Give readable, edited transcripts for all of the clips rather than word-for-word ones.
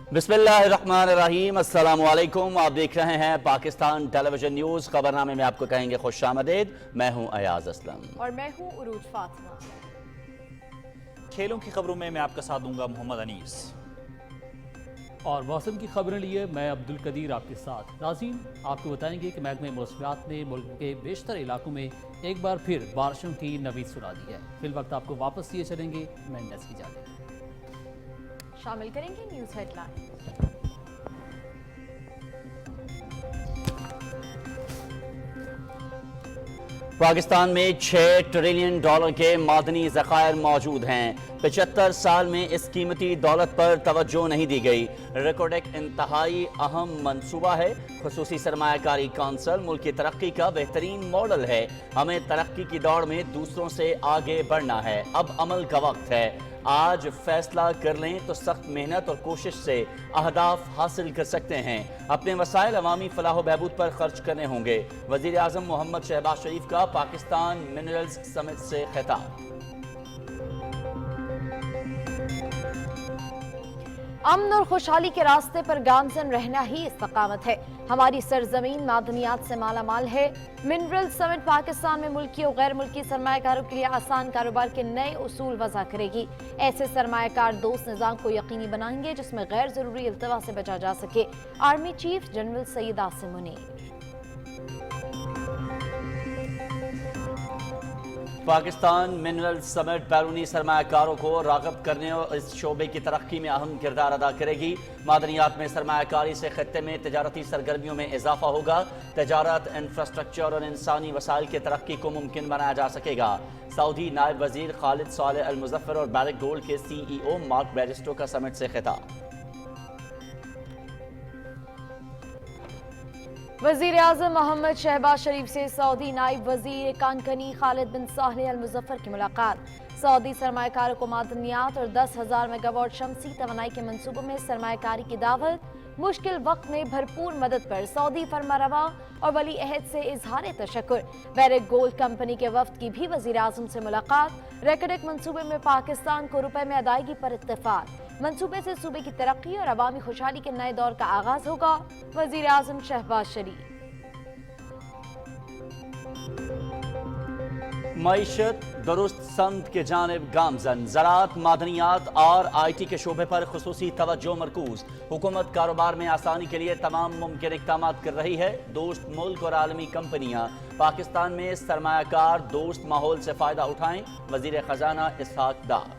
बिस्मिल्लाहिर्रहमानिर्रहीम, अस्सलाम वालेकुम। आप देख रहे हैं पाकिस्तान टेलीविजन न्यूज़। खबरनामे में आपको कहेंगे खुश आमदीद। मैं हूं अयाज असलम और मैं हूं उरूज फातिमा। खेलों की खबरों में मैं आपका साथ दूंगा मोहम्मद अनीस। और मौसम की खबरें लिए मैं अब्दुल कदीर आपके साथ। नाज़रीन, आपको बताएंगे कि महकमे मौसमियात ने मुल्क के बेशतर इलाकों में एक बार फिर बारिशों की नवीद सुना दी है। फिल वक्त आपको वापस लिए चलेंगे मेंडेस की जानिब। शामिल करेंगे न्यूज़ हेडलाइन। पाकिस्तान में 6 ट्रिलियन डॉलर के मादनी ज़खायर मौजूद हैं। 75 साल में इस कीमती दौलत पर तवज्जो नहीं दी गई। रिकॉर्ड एक इंतहाई अहम मंसूबा है। खुसूसी सरमायाकारी कौंसिल मुल्क की तरक्की का बेहतरीन मॉडल है। हमें तरक्की की दौड़ में दूसरों से आगे बढ़ना है। अब अमल का वक्त है। आज फैसला कर लें तो सख्त मेहनत और कोशिश से अहदाफ हासिल कर सकते हैं। अपने वसाइल अवामी फलाह बहबूद पर खर्च करने होंगे। वज़ीर आज़म मोहम्मद शहबाज शरीफ का पाकिस्तान मिनरल्स समिट से खिताब। अमन और खुशहाली के रास्ते पर गामजन रहना ही इस्तकामत है। हमारी सरजमीन मादनियात से मालामाल है। मिनरल समिट पाकिस्तान में मुल्की और गैर मुल्की सरमायाकारों के लिए आसान कारोबार के नए उसूल वज़ा करेगी। ऐसे सरमायाकार दोस्त निज़ाम को यकीनी बनाएंगे जिसमें गैर जरूरी इल्तवा से बचा जा सके। Army chief general Syed Asim Munir. Pakistan mineral summit बैरूनी सरमायाकारों को राग़िब करने और इस शोबे की तरक्की में अहम किरदार अदा करेगी। मादनियात में सरमायाकारी से खत्ते में तजारती सरगर्मियों में इजाफा होगा। तजारत, इंफ्रास्ट्रक्चर और इंसानी वसाइल की तरक्की को मुमकिन बनाया जा सकेगा। सऊदी नायब वजीर खालिद सालेह अल मुज़फ्फर और बैरिक गोल्ड के CEO मार्क बैरिस्टो का समिट से खिताब। वज़ीर आज़म मोहम्मद शहबाज शरीफ से सऊदी नायब वज़ीर कानकनी खालिद बिन सालेह अल मुज़फ्फर की मुलाकात। सऊदी सरमायाकारों को मादनियात और 10,000 मेगावाट शमसी तवानाई के मंसूबों में सरमायाकारी की दावत। मुश्किल वक्त में भरपूर मदद पर सऊदी फरमारवा और वली अहद से इजहार तशक्कुर। बैरिक गोल्ड कंपनी के वफ्द की भी वज़ीर आज़म से मुलाकात। रेकडेक मंसूबे में पाकिस्तान को रुपए में अदायगी पर इत्तेफाक। मंसूबे से सूबे की तरक्की और अवामी खुशहाली के नए दौर का आगाज होगा। वज़ीर आज़म शहबाज शरीफ। मईशत दुरुस्त समत के जानिब गामजन। ज़राअत, मादनियात और IT के शोबे पर खुसूसी तवज्जो मरकूज। हुकूमत कारोबार में आसानी के लिए तमाम मुमकिन इक़दाम कर रही है। दोस्त मुल्क और आलमी कंपनियां पाकिस्तान में सरमायाकार दोस्त माहौल से फ़ायदा उठाएं। वज़ीर ख़जाना इसहाक डार।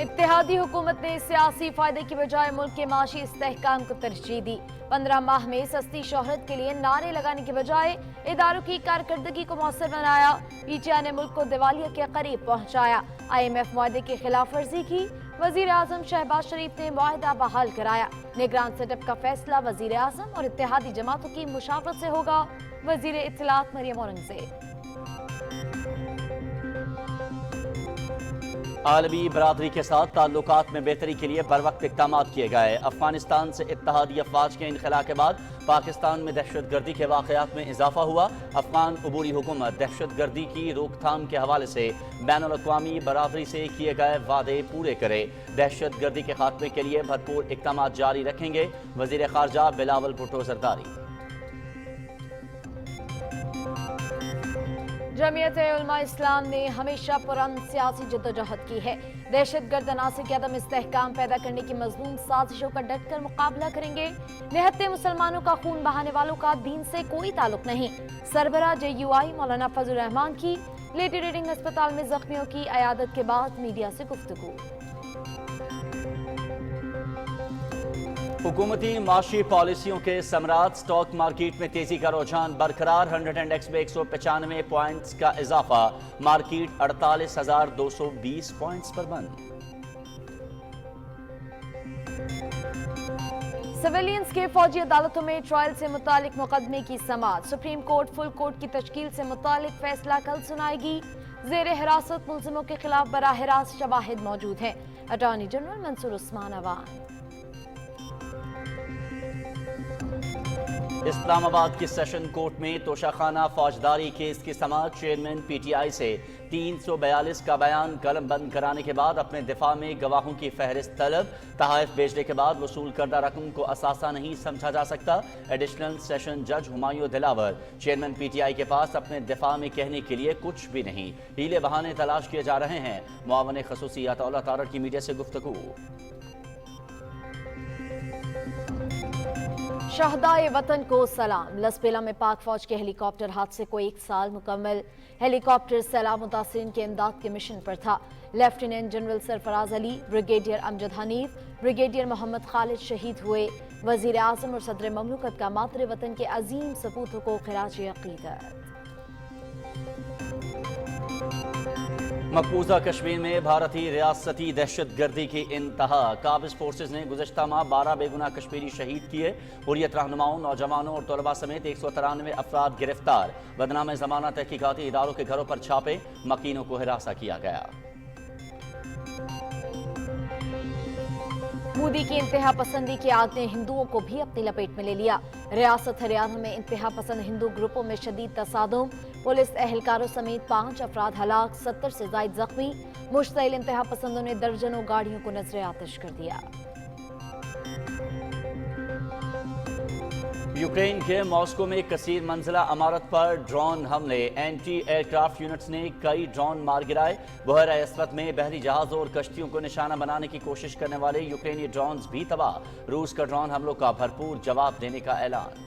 इत्तेहादी हुकूमत ने सियासी फायदे की बजाय मुल्क के माशी इस्तेहकाम को तरजीह दी। 15 माह में सस्ती शोहरत के लिए नारे लगाने के बजाय इदारों की कारकर्दगी को मौसर बनाया। PTI ने मुल्क को दिवालिया के करीब पहुंचाया। IMF मुआहदे की खिलाफ वर्जी की। वज़ीर आज़म शहबाज शरीफ ने मुआहदा बहाल कराया। निगरान सेटअप का फैसला वज़ीर आज़म और इत्तेहादी जमातों की मुशावरत से होगा। वज़ीर इत्तलात मरियम औरंगज़ेब। आलमी बरादरी के साथ ताल्लुकात में बेहतरी के लिए बर वक्त इक़दाम किए गए। अफगानिस्तान से इत्तेहादी अफवाज के इनखला के बाद पाकिस्तान में दहशत गर्दी के वाक़यात में इजाफा हुआ। अफगान अबूरी हुकूमत दहशत गर्दी की रोकथाम के हवाले से बैनुल-अक़वामी बरादरी से किए गए वादे पूरे करे। दहशत गर्दी के खात्मे के लिए भरपूर इक़दाम जारी रखेंगे। वज़ीर ख़ारजा बिलावल भुट्टो ज़रदारी। जमीयत उलमा इस्लाम ने हमेशा पुरान सियासी जद्दोजहद की है। दहशत गर्द अनासर के अदम इस्तेहकाम पैदा करने की मज़लूम साजिशों का डट कर मुकाबला करेंगे। निहत्ते मुसलमानों का खून बहाने वालों का दीन से कोई ताल्लुक नहीं। सरबराह JUI मौलाना फजल रहमान की लेडी रीडिंग अस्पताल में जख्मियों की अयादत के बाद मीडिया से गुफ्तगू। हुकूमती माशी पॉलिसियों के समरात। स्टॉक मार्केट में तेजी का रुझान बरकरार। 100 इंडेक्स में 195 पॉइंट्स का इजाफा। मार्केट 48,220 पॉइंट्स पर बंद। सिविलियंस के फौजी अदालतों में ट्रायल से मुतालिक मुकदमे की समाअत। सुप्रीम कोर्ट फुल कोर्ट की तश्कील से मुतालिक फैसला कल सुनाएगी। जेर हिरासत मुल्जिमों के खिलाफ बराह रास्त शवाहिद मौजूद हैं। Attorney general Mansoor Usman Awan. इस्लामाबाद की सेशन कोर्ट में तोशाखाना फौजदारी केस की समाअत। चेयरमैन PTI से 342 کا بیان قلم بند کرانے کے بعد اپنے دفاع میں گواہوں کی فہرست طلب، تحائف بھیجنے کے بعد وصول کردہ رقم کو اثاثہ نہیں سمجھا جا سکتا۔ ایڈیشنل سیشن جج ہمایوں دلاور، چیئرمین پی ٹی آئی کے پاس اپنے دفاع میں کہنے کے لیے کچھ بھی نہیں، ہیلے بہانے تلاش کیے جا رہے ہیں۔ معاون خصوصی عطا اللہ تارڑ کی میڈیا سے گفتگو۔ شہدائے وطن کو سلام۔ لسپیلا میں پاک فوج کے ہیلی کاپٹر حادثے کو 1 سال مکمل۔ ہیلی کاپٹر سیلاب متاثرین کے امداد کے مشن پر تھا۔ لیفٹیننٹ جنرل سرفراز علی، بریگیڈیئر امجد حنیف، بریگیڈیئر محمد خالد شہید ہوئے۔ وزیر اعظم اور صدر مملکت کا مادر وطن کے عظیم سپوتوں کو خراج عقیدت۔ مقبوضہ کشمیر میں بھارتی ریاستی دہشت گردی کی انتہا۔ قابض فورسز نے گزشتہ ماہ 12 بے گناہ کشمیری شہید کیے۔ حریت رہنماؤں، نوجوانوں اور طلباء سمیت 193 افراد گرفتار۔ بدنام زمانہ تحقیقاتی اداروں کے گھروں پر چھاپے، مکینوں کو ہراساں کیا گیا۔ مودی کی انتہا پسندی کی آگ نے ہندوؤں کو بھی اپنی لپیٹ میں لے لیا۔ ریاست ہریانہ میں انتہا پسند ہندو گروپوں میں شدید تصادم، پولیس اہلکاروں سمیت 5 افراد ہلاک، 70 سے زائد زخمی۔ مشتعل انتہا پسندوں نے درجنوں گاڑیوں کو نذر آتش کر دیا۔ یوکرین کے ماسکو میں کثیر منزلہ عمارت پر ڈرون حملے، اینٹی ایئر کرافٹ یونٹس نے کئی ڈرون مار گرائے۔ بحیرہ اسود میں بحری جہازوں اور کشتیوں کو نشانہ بنانے کی کوشش کرنے والے یوکرینی ڈرونز بھی تباہ۔ روس کا ڈرون حملوں کا بھرپور جواب دینے کا اعلان۔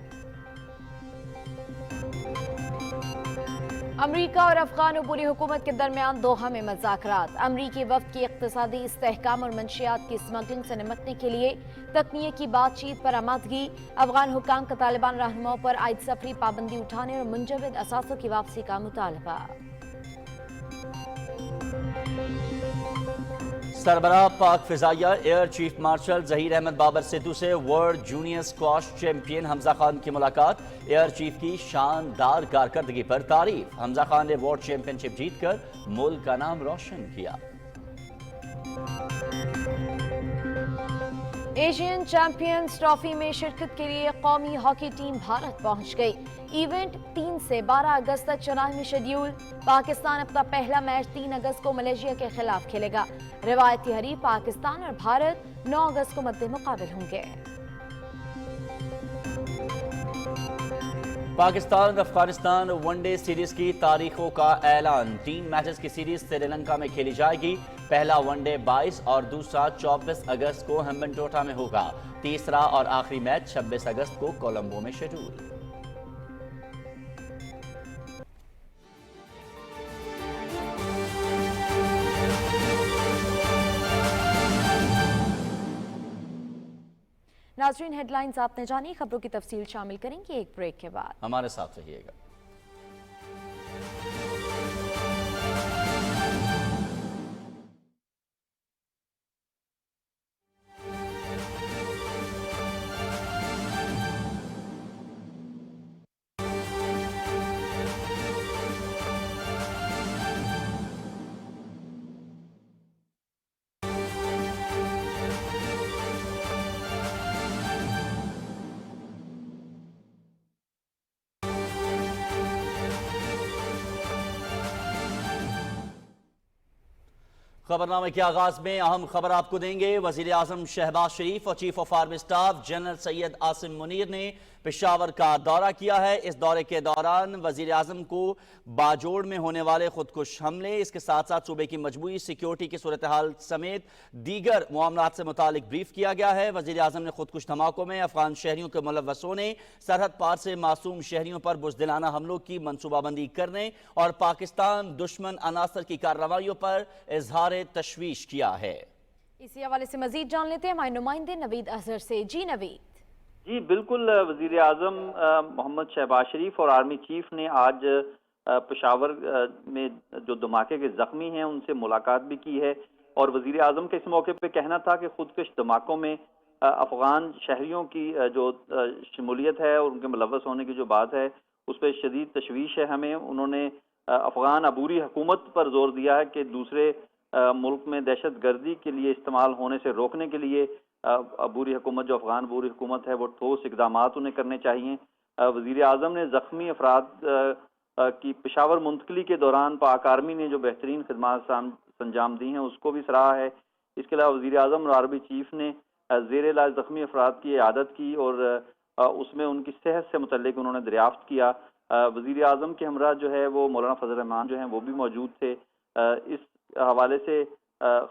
امریکہ اور افغان عبوری حکومت کے درمیان دوحہ میں مذاکرات۔ امریکی وفد کی اقتصادی استحکام اور منشیات کی اسمگلنگ سے نمٹنے کے لیے تکنیکی بات چیت پر آمادگی۔ افغان حکام کا طالبان رہنماؤں پر عائد سفری پابندی اٹھانے اور منجمد اثاثوں کی واپسی کا مطالبہ۔ سربراہ پاک فضائیہ air chief marshal Zaheer Ahmed Babar Sidhu سے world junior squash champion Hamza Khan کی ملاقات۔ ایئر چیف کی شاندار کارکردگی پر تعریف۔ حمزہ خان نے ورلڈ چیمپئن شپ جیت کر ملک کا نام روشن کیا۔ ایشین چیمپئنز ٹرافی میں شرکت کے لیے قومی ہاکی ٹیم بھارت پہنچ گئی۔ ایونٹ 3 سے 12 اگست تک چنائی میں شیڈیول۔ پاکستان اپنا پہلا میچ 3 اگست کو ملیشیا کے خلاف کھیلے گا۔ روایتی حریف پاکستان اور بھارت 9 اگست کو مد مقابل ہوں گے۔ Pakistan Afghanistan one day series کی تاریخوں کا اعلان۔ 3 میچز کی سیریز سری لنکا میں کھیلی جائے گی۔ پہلا ون ڈے 22 اور دوسرا 24 اگست کو ہمبنٹوٹا میں ہوگا۔ تیسرا اور آخری میچ 26 اگست کو کولمبو میں شیڈول۔ ناظرین، ہیڈ لائنز آپ نے جانی، خبروں کی تفصیل شامل کریں گے ایک بریک کے بعد۔ ہمارے ساتھ رہیے گا۔ خبرنامے کے آغاز میں اہم خبر آپ کو دیں گے۔ وزیر اعظم شہباز شریف اور chief of army staff general Syed Asim Munir نے پشاور کا دورہ کیا ہے۔ اس دورے کے دوران وزیر اعظم کو باجوڑ میں ہونے والے خودکش حملے، اس کے ساتھ ساتھ صوبے کی مجموعی سیکیورٹی کی صورتحال سمیت دیگر معاملات سے متعلق بریف کیا گیا ہے۔ وزیر اعظم نے خودکش دھماکوں میں افغان شہریوں کے ملوثوں نے سرحد پار سے معصوم شہریوں پر بزدلانہ حملوں کی منصوبہ بندی کرنے اور پاکستان دشمن عناصر کی کارروائیوں پر اظہار تشویش کیا ہے۔ اسی حوالے سے مزید جان لیتے ہیں ہمارے نمائندے نوید اظہر سے۔ جی نوید۔ جی بالکل، وزیر اعظم محمد شہباز شریف اور آرمی چیف نے آج پشاور میں جو دھماکے کے زخمی ہیں ان سے ملاقات بھی کی ہے، اور وزیر اعظم کے اس موقع پہ کہنا تھا کہ خودکش دھماکوں میں افغان شہریوں کی جو شمولیت ہے اور ان کے ملوث ہونے کی جو بات ہے اس پہ شدید تشویش ہے ہمیں۔ انہوں نے افغان عبوری حکومت پر زور دیا ہے کہ دوسرے ملک میں دہشت گردی کے لیے استعمال ہونے سے روکنے کے لیے عبوری حکومت جو افغان عبوری حکومت ہے وہ ٹھوس اقدامات انہیں کرنے چاہیے۔ وزیر اعظم نے زخمی افراد کی پشاور منتقلی کے دوران پاک آرمی نے جو بہترین خدمات انجام دی ہیں اس کو بھی سراہا ہے۔ اس کے علاوہ وزیر اعظم اور آرمی چیف نے زیر علاج زخمی افراد کی عیادت کی اور اس میں ان کی صحت سے متعلق انہوں نے دریافت کیا۔ وزیر اعظم کے ہمراہ جو ہے وہ مولانا فضل الرحمان جو ہیں وہ بھی موجود تھے۔ اس حوالے سے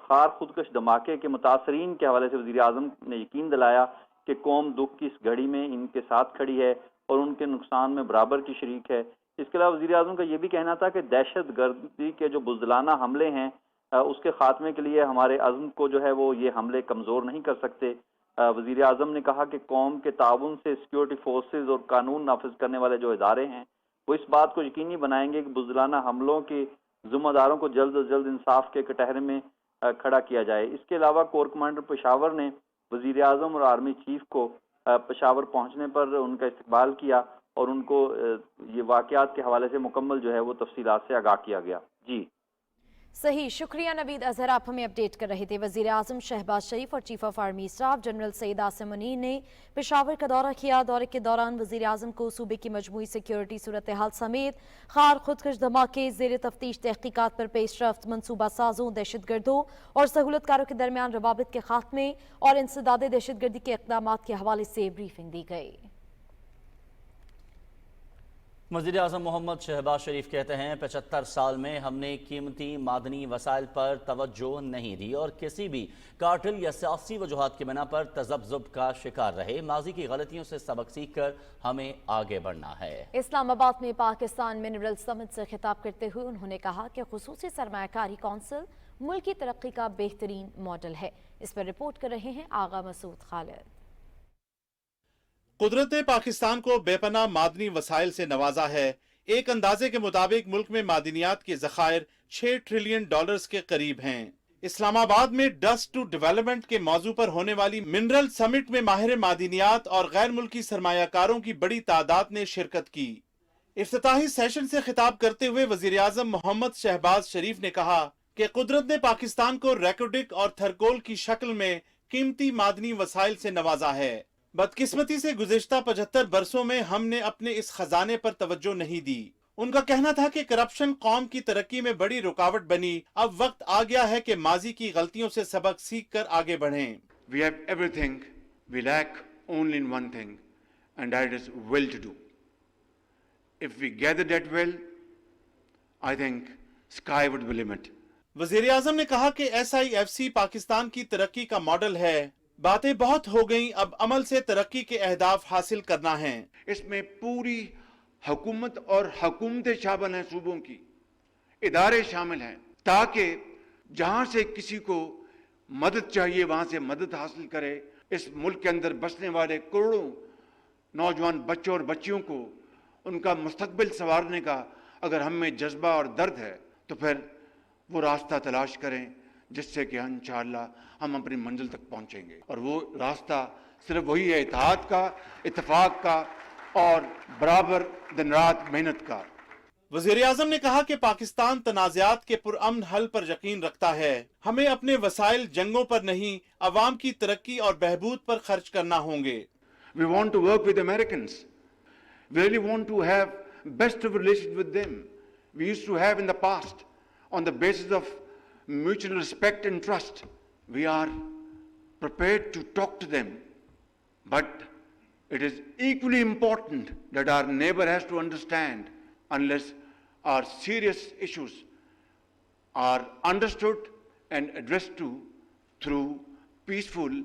خار خودکش دھماکے کے متاثرین کے حوالے سے وزیر اعظم نے یقین دلایا کہ قوم دکھ کی اس گھڑی میں ان کے ساتھ کھڑی ہے اور ان کے نقصان میں برابر کی شریک ہے۔ اس کے علاوہ وزیر اعظم کا یہ بھی کہنا تھا کہ دہشت گردی کے جو بزدلانہ حملے ہیں اس کے خاتمے کے لیے ہمارے عزم کو جو ہے وہ یہ حملے کمزور نہیں کر سکتے۔ وزیر اعظم نے کہا کہ قوم کے تعاون سے سیکیورٹی فورسز اور قانون نافذ کرنے والے جو ادارے ہیں وہ اس بات کو یقینی بنائیں گے کہ بزدلانہ حملوں کے ذمہ داروں کو جلد از جلد انصاف کے کٹہرے میں کھڑا کیا جائے۔ اس کے علاوہ کور کمانڈر پشاور نے وزیر اعظم اور آرمی چیف کو پشاور پہنچنے پر ان کا استقبال کیا اور ان کو یہ واقعات کے حوالے سے مکمل جو ہے وہ تفصیلات سے آگاہ کیا گیا۔ جی صحیح، شکریہ نوید اظہر، آپ ہمیں اپڈیٹ کر رہے تھے۔ وزیر اعظم شہباز شریف اور chief of army staff general Syed Asim Munir نے پشاور کا دورہ کیا۔ دورے کے دوران وزیر اعظم کو صوبے کی مجموعی سیکیورٹی صورتحال سمیت خار خودکش دھماکے، زیر تفتیش تحقیقات پر پیش رفت، منصوبہ سازوں، دہشت گردوں اور سہولت کاروں کے درمیان روابط کے خاتمے اور انسداد دہشت گردی کے اقدامات کے حوالے سے بریفنگ دی گئی۔ وزیر اعظم محمد شہباز شریف کہتے ہیں 75 سال میں ہم نے قیمتی معدنی وسائل پر توجہ نہیں دی اور کسی بھی کارٹل یا سیاسی وجوہات کی بنا پر تذبذب کا شکار رہے۔ ماضی کی غلطیوں سے سبق سیکھ کر ہمیں آگے بڑھنا ہے۔ اسلام آباد میں پاکستان منرل سمٹ سے خطاب کرتے ہوئے انہوں نے کہا کہ خصوصی سرمایہ کاری کونسل ملک کی ترقی کا بہترین ماڈل ہے۔ اس پر رپورٹ کر رہے ہیں آغا مسعود خالد۔ قدرت نے پاکستان کو بے پناہ معدنی وسائل سے نوازا ہے۔ ایک اندازے کے مطابق ملک میں معدنیات کے ذخائر 6 ٹریلین ڈالرز کے قریب ہیں۔ اسلام آباد میں ڈسٹ ٹو ڈیولپمنٹ کے موضوع پر ہونے والی منرل سمٹ میں ماہر معدنیات اور غیر ملکی سرمایہ کاروں کی بڑی تعداد نے شرکت کی۔ افتتاحی سیشن سے خطاب کرتے ہوئے وزیر اعظم محمد شہباز شریف نے کہا کہ قدرت نے پاکستان کو ریکوڈک اور تھرکول کی شکل میں قیمتی معدنی وسائل سے نوازا ہے۔ بدقسمتی سے گزشتہ 75 برسوں میں ہم نے اپنے اس خزانے پر توجہ نہیں دی۔ ان کا کہنا تھا کہ کرپشن قوم کی ترقی میں بڑی رکاوٹ بنی۔ اب وقت آ گیا ہے کہ ماضی کی غلطیوں سے سبق سیکھ کر آگے بڑھیں۔ We have everything, we lack only in one thing, and that is will to do. If we gather that will, I think sky would be the limit. وزیر اعظم نے کہا کہ SIFC پاکستان کی ترقی کا ماڈل ہے۔ باتیں بہت ہو گئیں، اب عمل سے ترقی کے اہداف حاصل کرنا ہے۔ اس میں پوری حکومت اور حکومتیں شامل ہیں، صوبوں کی ادارے شامل ہیں، تاکہ جہاں سے کسی کو مدد چاہیے وہاں سے مدد حاصل کرے۔ اس ملک کے اندر بسنے والے کروڑوں نوجوان بچوں اور بچیوں کو ان کا مستقبل سنوارنے کا اگر ہم میں جذبہ اور درد ہے تو پھر وہ راستہ تلاش کریں جس سے کہ انشاءاللہ ہم اپنی منزل تک پہنچیں گے، اور وہ راستہ صرف وہی ہے اتحاد کا، اتفاق کا اور برابر دن رات محنت کا۔ وزیر اعظم نے کہا کہ پاکستان تنازعات کے پرامن حل پر یقین رکھتا ہے۔ ہمیں اپنے وسائل جنگوں پر نہیں، عوام کی ترقی اور بہبود پر خرچ کرنا ہوں گے۔ We want to work with Americans. We really want to have best of relations with them. We used to have in the past on the basis of mutual respect and trust. We are prepared to talk to them, but it is equally important that our neighbor has to understand unless our serious issues are understood and addressed to through peaceful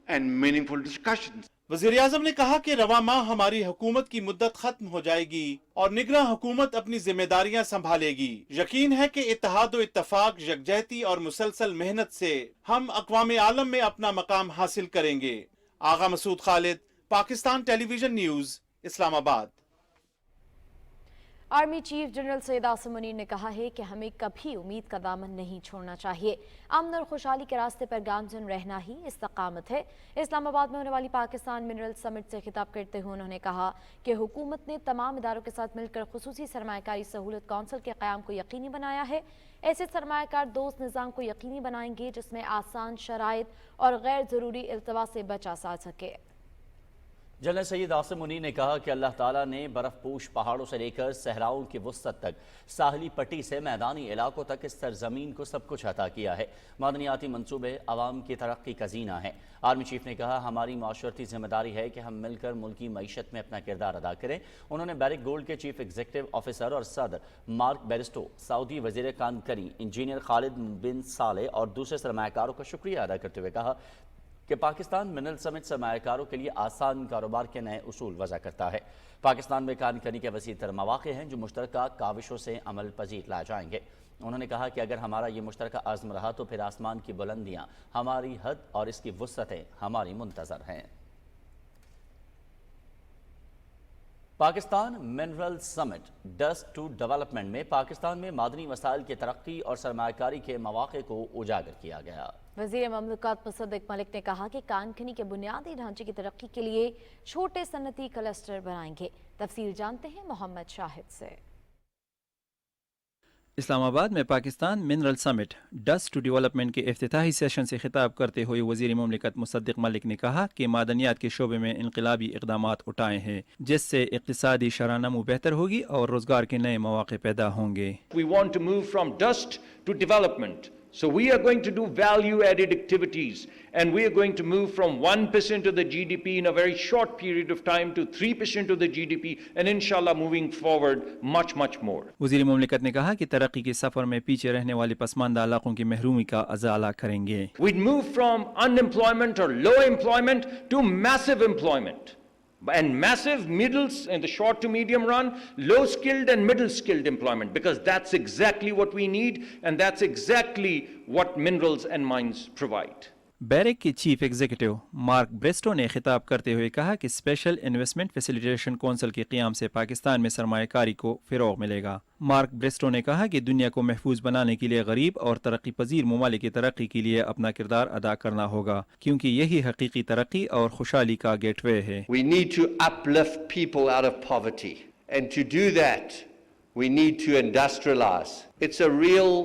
and meaningful discussions. وزیر اعظم نے کہا کہ رواں ماہ ہماری حکومت کی مدت ختم ہو جائے گی اور نگراں حکومت اپنی ذمہ داریاں سنبھالے گی۔ یقین ہے کہ اتحاد و اتفاق، یکجہتی اور مسلسل محنت سے ہم اقوام عالم میں اپنا مقام حاصل کریں گے۔ آغا مسعود خالد، پاکستان ٹیلی ویژن نیوز، اسلام آباد۔ Army chief general Syed Asim Munir نے کہا ہے کہ ہمیں کبھی امید کا دامن نہیں چھوڑنا چاہیے۔ امن اور خوشحالی کے راستے پر گامزن رہنا ہی استقامت ہے۔ اسلام آباد میں ہونے والی پاکستان منرل سمٹ سے خطاب کرتے ہوئے انہوں نے کہا کہ حکومت نے تمام اداروں کے ساتھ مل کر خصوصی سرمایہ کاری سہولت کونسل کے قیام کو یقینی بنایا ہے۔ ایسے سرمایہ کار دوست نظام کو یقینی بنائیں گے جس میں آسان شرائط اور غیر ضروری التوا سے بچا جا سکے۔ जनरल सैयद आसिम मुनीर ने कहा कि अल्लाह ताला ने बर्फ पोश पहाड़ों से लेकर सहराओं की वसत तक साहली पट्टी से मैदानी इलाकों तक इस सरजमीन को सब कुछ अता किया है। मादनियाती मंसूबे आवाम की तरक्की का जीना है। आर्मी चीफ ने कहा हमारी माशरती जिम्मेदारी है कि हम मिलकर मुल्क की मईशत में अपना किरदार अदा करें। उन्होंने बैरिक गोल्ड के चीफ एग्जीक्यूटिव ऑफिसर और सदर मार्क बेरिस्टो, सऊदी वजीर कानकनी इंजीनियर खालिद बिन साले और दूसरे सरमायाकारों का शुक्रिया अदा करते हुए कहा कि पाकिस्तान मिनरल समिट सरमायाकारों के लिए आसान कारोबार के नए उसूल वज़ा करता है। पाकिस्तान में कानकनी के वसी तर मौक़े हैं जो मुश्तरका काविशों से अमल पजीर लाए जाएंगे। उन्होंने कहा कि अगर हमारा ये मुश्तरका आज़म रहा तो फिर आसमान की बुलंदियाँ हमारी हद और इसकी वुसअतें हमारी मुंतज़र हैं। Pakistan mineral summit dust to development में पाकिस्तान में मादनी वसाइल की तरक्की और सरमायाकारी के मौक़े को उजागर किया गया। वज़ीर ममलकत मुसद्दिक मलिक ने कहा कि कानकनी के बुनियादी ढांचे की तरक्की के लिए छोटे सनती क्लस्टर बनाएंगे। तफसील जानते हैं मोहम्मद शाहिद से। इस्लामाबाद में Pakistan mineral summit dust to development के इफ्तिताही सेशन से खिताब करते हुए वज़ीर ममलकत मुसद्दिक मलिक ने कहा कि मादनियात के शोबे में इनकलाबी इक़दामात उठाए हैं जिससे इक़्तिसादी शरह-नमू बेहतर होगी और रोज़गार के नए मौक़े पैदा होंगे। We want to move from dust to development. So we are going to do value-added activities, and we are going to move from 1% of the GDP in a very short period of time to 3% of the GDP, and inshallah moving forward much, much more. वज़ीर मुमलिकत ने कहा कि तरक्की के सफ़र में पीछे रहने वाले पसमानदा इलाकों की महरूमी का अज़ाला करेंगे। We'd move from unemployment or low employment to massive employment. And massive middles in the short to medium run, low skilled and middle skilled employment, because that's exactly what we need, and that's exactly what minerals and mines provide. Barrick के chief executive Mark Bristow ने खिताब करते हुए कहा कि special investment facilitation council के क़याम से पाकिस्तान में सरमायाकारी को फ़रोग़ मिलेगा। मार्क ब्रेस्टो ने कहा कि दुनिया को महफूज बनाने के लिए गरीब और तरक्की पजीर ममालिक की तरक्की के लिए अपना किरदार अदा करना होगा, क्योंकि यही हकीकी तरक्की और खुशहाली का गेटवे है। We need to uplift people out of poverty, and to do that we need to industrialize. It's a real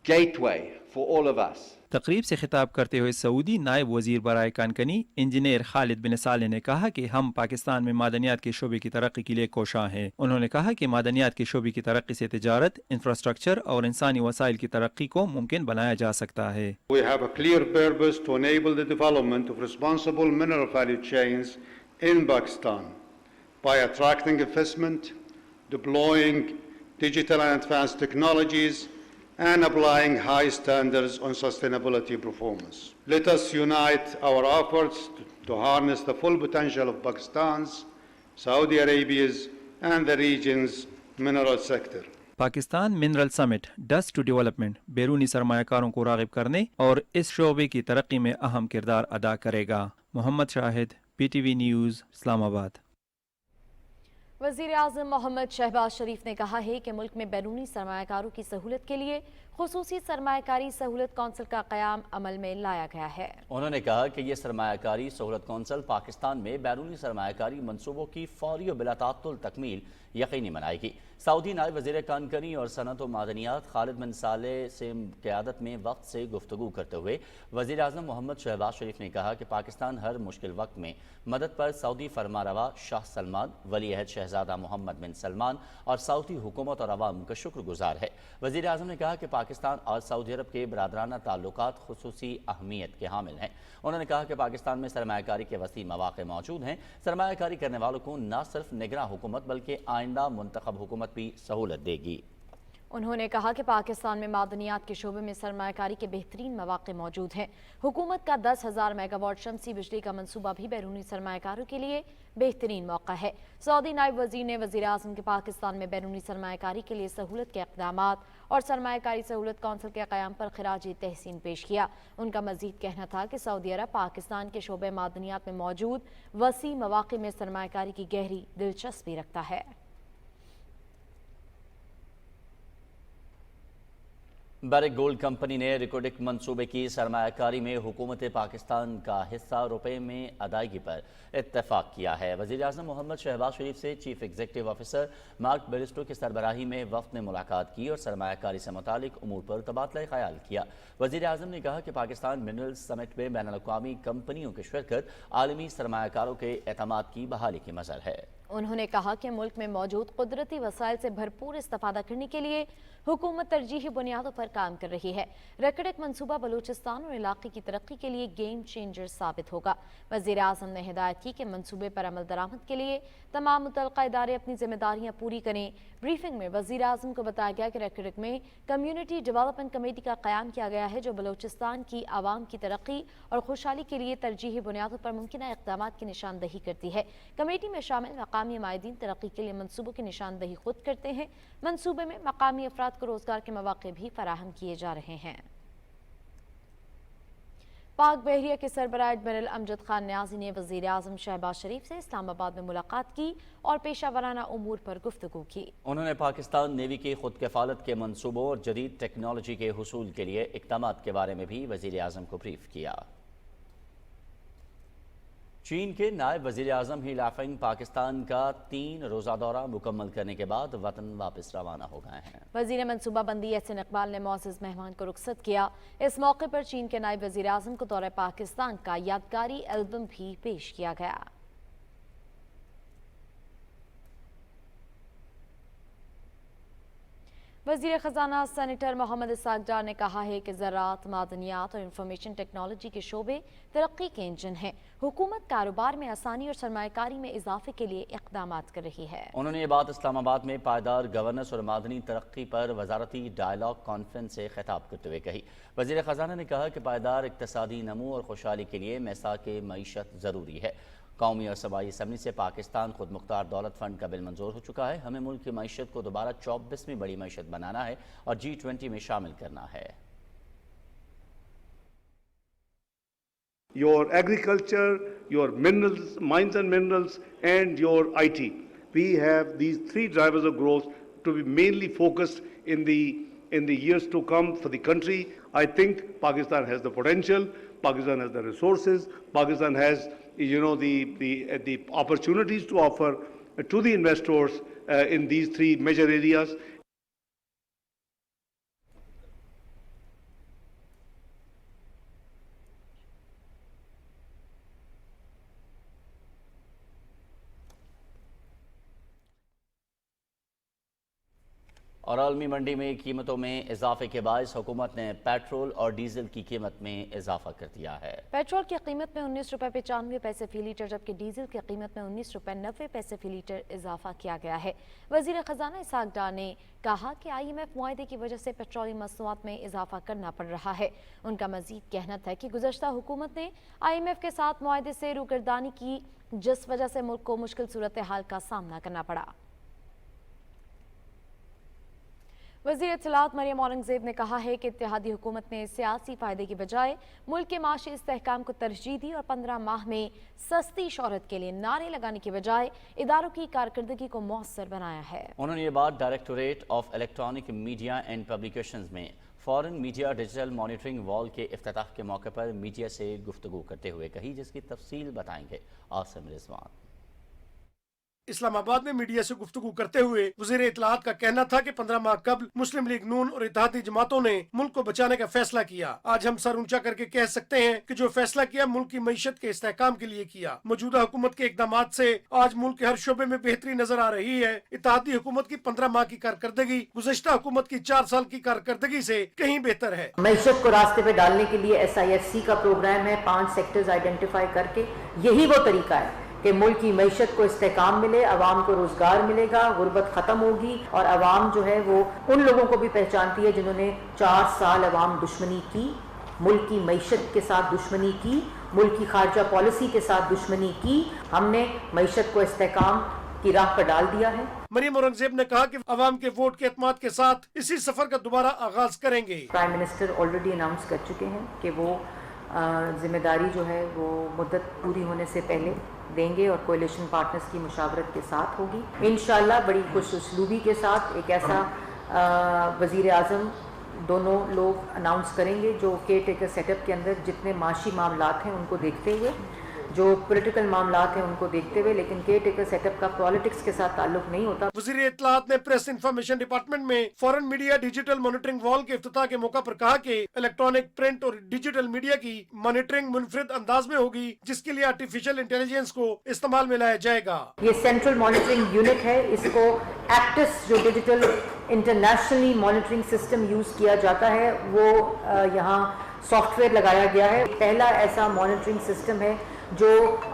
gateway for all of us. तकरीब से खिताब करते हुए सऊदी नायब वजीर बराए कानकनी इंजीनियर खालिद बिन साले ने कहा कि हम पाकिस्तान में मादनियात के शोबे की तरक्की के लिए कोशां हैं। उन्होंने कहा कि मादनियात के शोबे की तरक्की से तिजारत, इंफ्रास्ट्रक्चर और इंसानी वसाइल की तरक्की को मुमकिन बनाया जा सकता है। We have a clear purpose to enable the development of responsible mineral value chains in Pakistan by attracting investment, deploying digital and advanced technologies, and applying high standards on sustainability performance. Let us unite our efforts to harness the full potential of Pakistan's, Saudi Arabia's, and the region's mineral sector. Pakistan mineral summit dust to development बैरूनी सरमायाकारों को राग़िब करने और इस शोबे की तरक्की में अहम किरदार अदा करेगा। Mohammad Shahid, PTV news, Islamabad. वज़ीर आज़म मोहम्मद शहबाज शरीफ ने कहा है कि मुल्क में बैरूनी सरमायाकारों की सहूलत के लिए खुसूसी सरमायाकारी सहूलत कौंसिल का क़याम अमल में लाया गया है। उन्होंने कहा कि ये सरमायाकारी सहूलत कौंसिल पाकिस्तान में बैरूनी सरमायाकारी मनसूबों की फौरी और बिलातातुल तकमील यकीनी बनाएगी। सऊदी नायब वज़ीर कानकनी और सनत व मादनियात खालिद बिन साले से क़यादत में वक्त से गुफ्तगू करते हुए वज़ीर आज़म मोहम्मद शहबाज शरीफ ने कहा कि पाकिस्तान हर मुश्किल वक्त में मदद पर सऊदी फरमारवा शाह सलमान, वली अहद शहजादा मोहम्मद बिन सलमान और सऊदी हुकूमत और अवाम का शुक्रगुजार है। वज़ीर आज़म ने कहा कि पाकिस्तान और सऊदी अरब के बरादराना ताल्लुकात खुसूसी अहमियत के हामिल हैं। उन्होंने कहा कि पाकिस्तान में सरमायाकारी के वसी मौक़े मौजूद हैं। सरमायाकारी करने वालों को न सिर्फ निगरां हुकूमत बल्कि आइंदा मुंतखब हुकूमत भी सहूलत देगी। उन्होंने कहा कि पाकिस्तान में मादनियात के शोबे में सरमायाकारी के बेहतरीन मौक़े मौजूद हैं। हुकूमत का 10,000 मेगावाट शमसी बिजली का मनसूबा भी बैरूनी सरमायाकारों के लिए बेहतरीन मौका है। सऊदी नायब वज़ीर ने वज़ीर आज़म के पाकिस्तान में बैरूनी सरमायाकारी के लिए सहूलत के इक़दामात और सरमायाकारी सहूलत कौंसिल के क़याम पर खिराज तहसीन पेश किया। उनका मज़ीद कहना था कि सऊदी अरब पाकिस्तान के शोबे मादनियात में मौजूद वसी मौक़े में सरमायाकारी की गहरी दिलचस्पी रखता है। बैरिक गोल्ड कंपनी ने रिकोडिक मंसूबे की सरमायाकारी में हुकूमत पाकिस्तान का हिस्सा रुपए में अदायगी पर इत्तेफाक किया है। वज़ीर आज़म मोहम्मद शहबाज शरीफ से chief executive officer mark Bairstow की सरबराही में वफ़द ने मुलाकात की और सरमायाकारी से मुतालिक उमूर पर तबादला ख्याल किया। वज़ीर आज़म ने कहा कि पाकिस्तान मिनरल्स समिट में बैनुल अक़वामी कंपनियों की शिरकत आलमी सरमायाकारों के एतमाद की बहाली की मज़हर है। उन्होंने कहा कि मुल्क में मौजूद कुदरती वसाइल से भरपूर इस्तेफादा करने के लिए हुकूमत तरजीही बुनियादों पर काम कर रही है। रेकडेक मंसूबा बलूचिस्तान और इलाके की तरक्की के लिए गेम चेंजर साबित होगा। वज़ीर आज़म ने हिदायत की कि मंसूबे पर अमल दरामद के लिए तमाम मुतल्लिक़ा इदारे अपनी जिम्मेदारियां पूरी करें। ब्रीफिंग में वज़ीर आज़म को बताया गया कि रेकडेक में कम्यूनिटी डेवलपमेंट कमेटी का क़याम किया गया है जो बलूचिस्तान की आवाम की तरक्की और खुशहाली के लिए तरजीही बुनियादों पर मुमकिन इक़दाम की निशानदही करती है। कमेटी में शामिल मकामी माहिदीन तरक्की के लिए मंसूबों की निशानदही खुद करते हैं। मंसूबे में मकामी अफराद को रोजगार के मौके भी फराहम किए जा रहे हैं। पाक बहरिया के सरबराह एडमिरल अमजद खान न्याजी ने वज़ीर आज़म शहबाज शरीफ से इस्लामाबाद में मुलाकात की और पेशा वराना उमूर पर गुफ्तगू की। उन्होंने पाकिस्तान नेवी की खुद कफालत के मंसूबों और जदीद टेक्नोलॉजी के हुसूल के लिए इक़दामात के बारे में भी वज़ीर आज़म को ब्रीफ किया। चीन के नायब वज़ीर आज़म ही लाफिंग पाकिस्तान का 3 रोज़ा दौरा मुकम्मल करने के बाद वतन वापस रवाना हो गए हैं। वज़ीर मनसूबा बंदी एहसन इकबाल ने मुअज़्ज़ज़ मेहमान को रुखसत किया। इस मौके पर चीन के नायब वज़ीर आज़म को दौरे पाकिस्तान का यादगारी एल्बम भी पेश किया गया। वज़ीर ख़जाना सेनेटर मोहम्मद इसाक डार ने कहा है कि ज़राअत, मादनियात और इंफॉर्मेशन टेक्नोलॉजी के शोबे तरक्की के इंजन हैं। हुकूमत कारोबार में आसानी और सरमायाकारी में इजाफे के लिए इक़दामात कर रही है। उन्होंने ये बात इस्लामाबाद में पायदार गवर्नेंस और मादनी तरक्की पर वजारती डायलॉग कॉन्फ्रेंस से खिताब करते हुए कही। वज़ीर ख़जाना ने कहा कि पायदार इक़्तिसादी नमू और खुशहाली के लिए मैसाक मईशत ज़रूरी है। कौमी और सूबाई असम्बली से पाकिस्तान खुद मुख्तार दौलत फंड का बिल मंजूर हो चुका है। हमें मुल्क की मईशत को दोबारा 24वीं बड़ी मईशत बनाना है और G20 में शामिल करना है। Your agriculture, your minerals, mines and minerals, and your IT. We have these 3 drivers of growth to be mainly focused in the years to come for the country. I think Pakistan has the potential, Pakistan has the resources, Pakistan has the opportunities to offer to the investors in these 3 major areas. और आलमी मंडी में कीमतों में इजाफे के बायस हुकूमत ने petrol और डीजल की कीमत में इजाफा कर दिया है। पेट्रोल की कीमत में 19 रुपए 95 पैसे फी लीटर जबकि डीजल की कीमत में 19 रुपए 90 पैसे फी लीटर इजाफा किया गया है। वज़ीर ख़जाना इसाक डार ने कहा कि IMF मुआहदे की वजह से पेट्रोलियम मसनूआत में इजाफा करना पड़ रहा है। उनका मजीद कहना था कि गुज़श्ता हुकूमत ने IMF के साथ मुआहदे से रूगर्दानी की जिस वजह से मुल्क को मुश्किल सूरत हाल का सामना करना पड़ा। वज़ीर इत्तलात मरियम औरंगज़ेब ने कहा है कि इत्तेहादी हुकूमत ने सियासी फ़ायदे की बजाय मुल्क के माशी इस्तेहकाम को तरजीह दी और 15 माह में सस्ती शोहरत के लिए नारे लगाने की बजाय इदारों की कारकर्दगी को मौसर बनाया है। उन्होंने ये बात directorate of electronic media and publications में foreign media digital monitoring wall के इफ्तिताह के मौके पर मीडिया से गुफ्तगू करते हुए कही, जिसकी तफसील बताएंगे आसिम रिजवान। इस्लामाबाद में मीडिया से गुफ्तगू करते हुए वज़ीर इत्तलात का कहना था कि 15 माह कबल मुस्लिम लीग नून और इत्तेहादी जमातों ने मुल्क को बचाने का फैसला किया। आज हम सर ऊंचा करके कह सकते हैं कि जो फैसला किया मुल्क की मईशत के इस्तेहकाम के लिए किया। मौजूदा हुकूमत के इक़दामात से आज मुल्क के हर शोबे में बेहतरी नजर आ रही है। इत्तेहादी हुकूमत की 15 माह की कारकर्दगी गुज़श्ता हुकूमत की 4 साल की कारकर्दगी से कहीं बेहतर है। मईशत को रास्ते पे डालने के लिए SIFC का प्रोग्राम है। 5 सेक्टर्स आइडेंटिफाई करके यही वो तरीका है कि मुल्क की मईशत को इस्तेहकाम मिले, अवाम को रोजगार मिलेगा, गुर्बत खत्म होगी और अवाम जो है वो उन लोगों को भी पहचानती है जिन्होंने 4 साल अवाम दुश्मनी की, मुल्क की मईशत के साथ दुश्मनी की, मुल्क की खारजा पॉलिसी के साथ दुश्मनी की। हमने मईशत को इस्तेहकाम की राह पर डाल दिया है। मरियम औरंगज़ेब ने कहा कि अवाम के वोट के एतमाद के साथ इसी सफर का दोबारा आगाज करेंगे। प्राइम मिनिस्टर ऑलरेडी अनाउंस कर चुके हैं कि वो जिम्मेदारी जो है वो मुद्दत पूरी होने से पहले देंगे और कोalition पार्टनर्स की मुशावरत के साथ होगी। इंशाअल्लाह बड़ी खुश उसलूबी के साथ एक ऐसा वज़ीर आज़म दोनों लोग अनाउंस करेंगे, जो केयर टेकर सेटअप के अंदर जितने माशी मामलात हैं उनको देखते हुए, जो पॉलिटिकल मामलात हैं उनको देखते हुए, लेकिन केयर टेकर सेटअप का पॉलिटिक्स के साथ ताल्लुक नहीं होता। वज़ीर इत्तलाआत ने प्रेस इंफॉर्मेशन डिपार्टमेंट में foreign media digital monitoring wall के इफ्तिताह के मौका पर कहा कि इलेक्ट्रॉनिक, प्रिंट और डिजिटल मीडिया की मॉनिटरिंग मुनफरिद अंदाज में होगी, जिसके लिए आर्टिफिशियल इंटेलिजेंस को इस्तेमाल में लाया जाएगा। ये सेंट्रल मॉनिटरिंग यूनिट है, इसको एक्टिस जो digital internationally monitoring system use किया जाता है वो यहाँ सॉफ्टवेयर लगाया गया है। पहला ऐसा मॉनिटरिंग सिस्टम है जो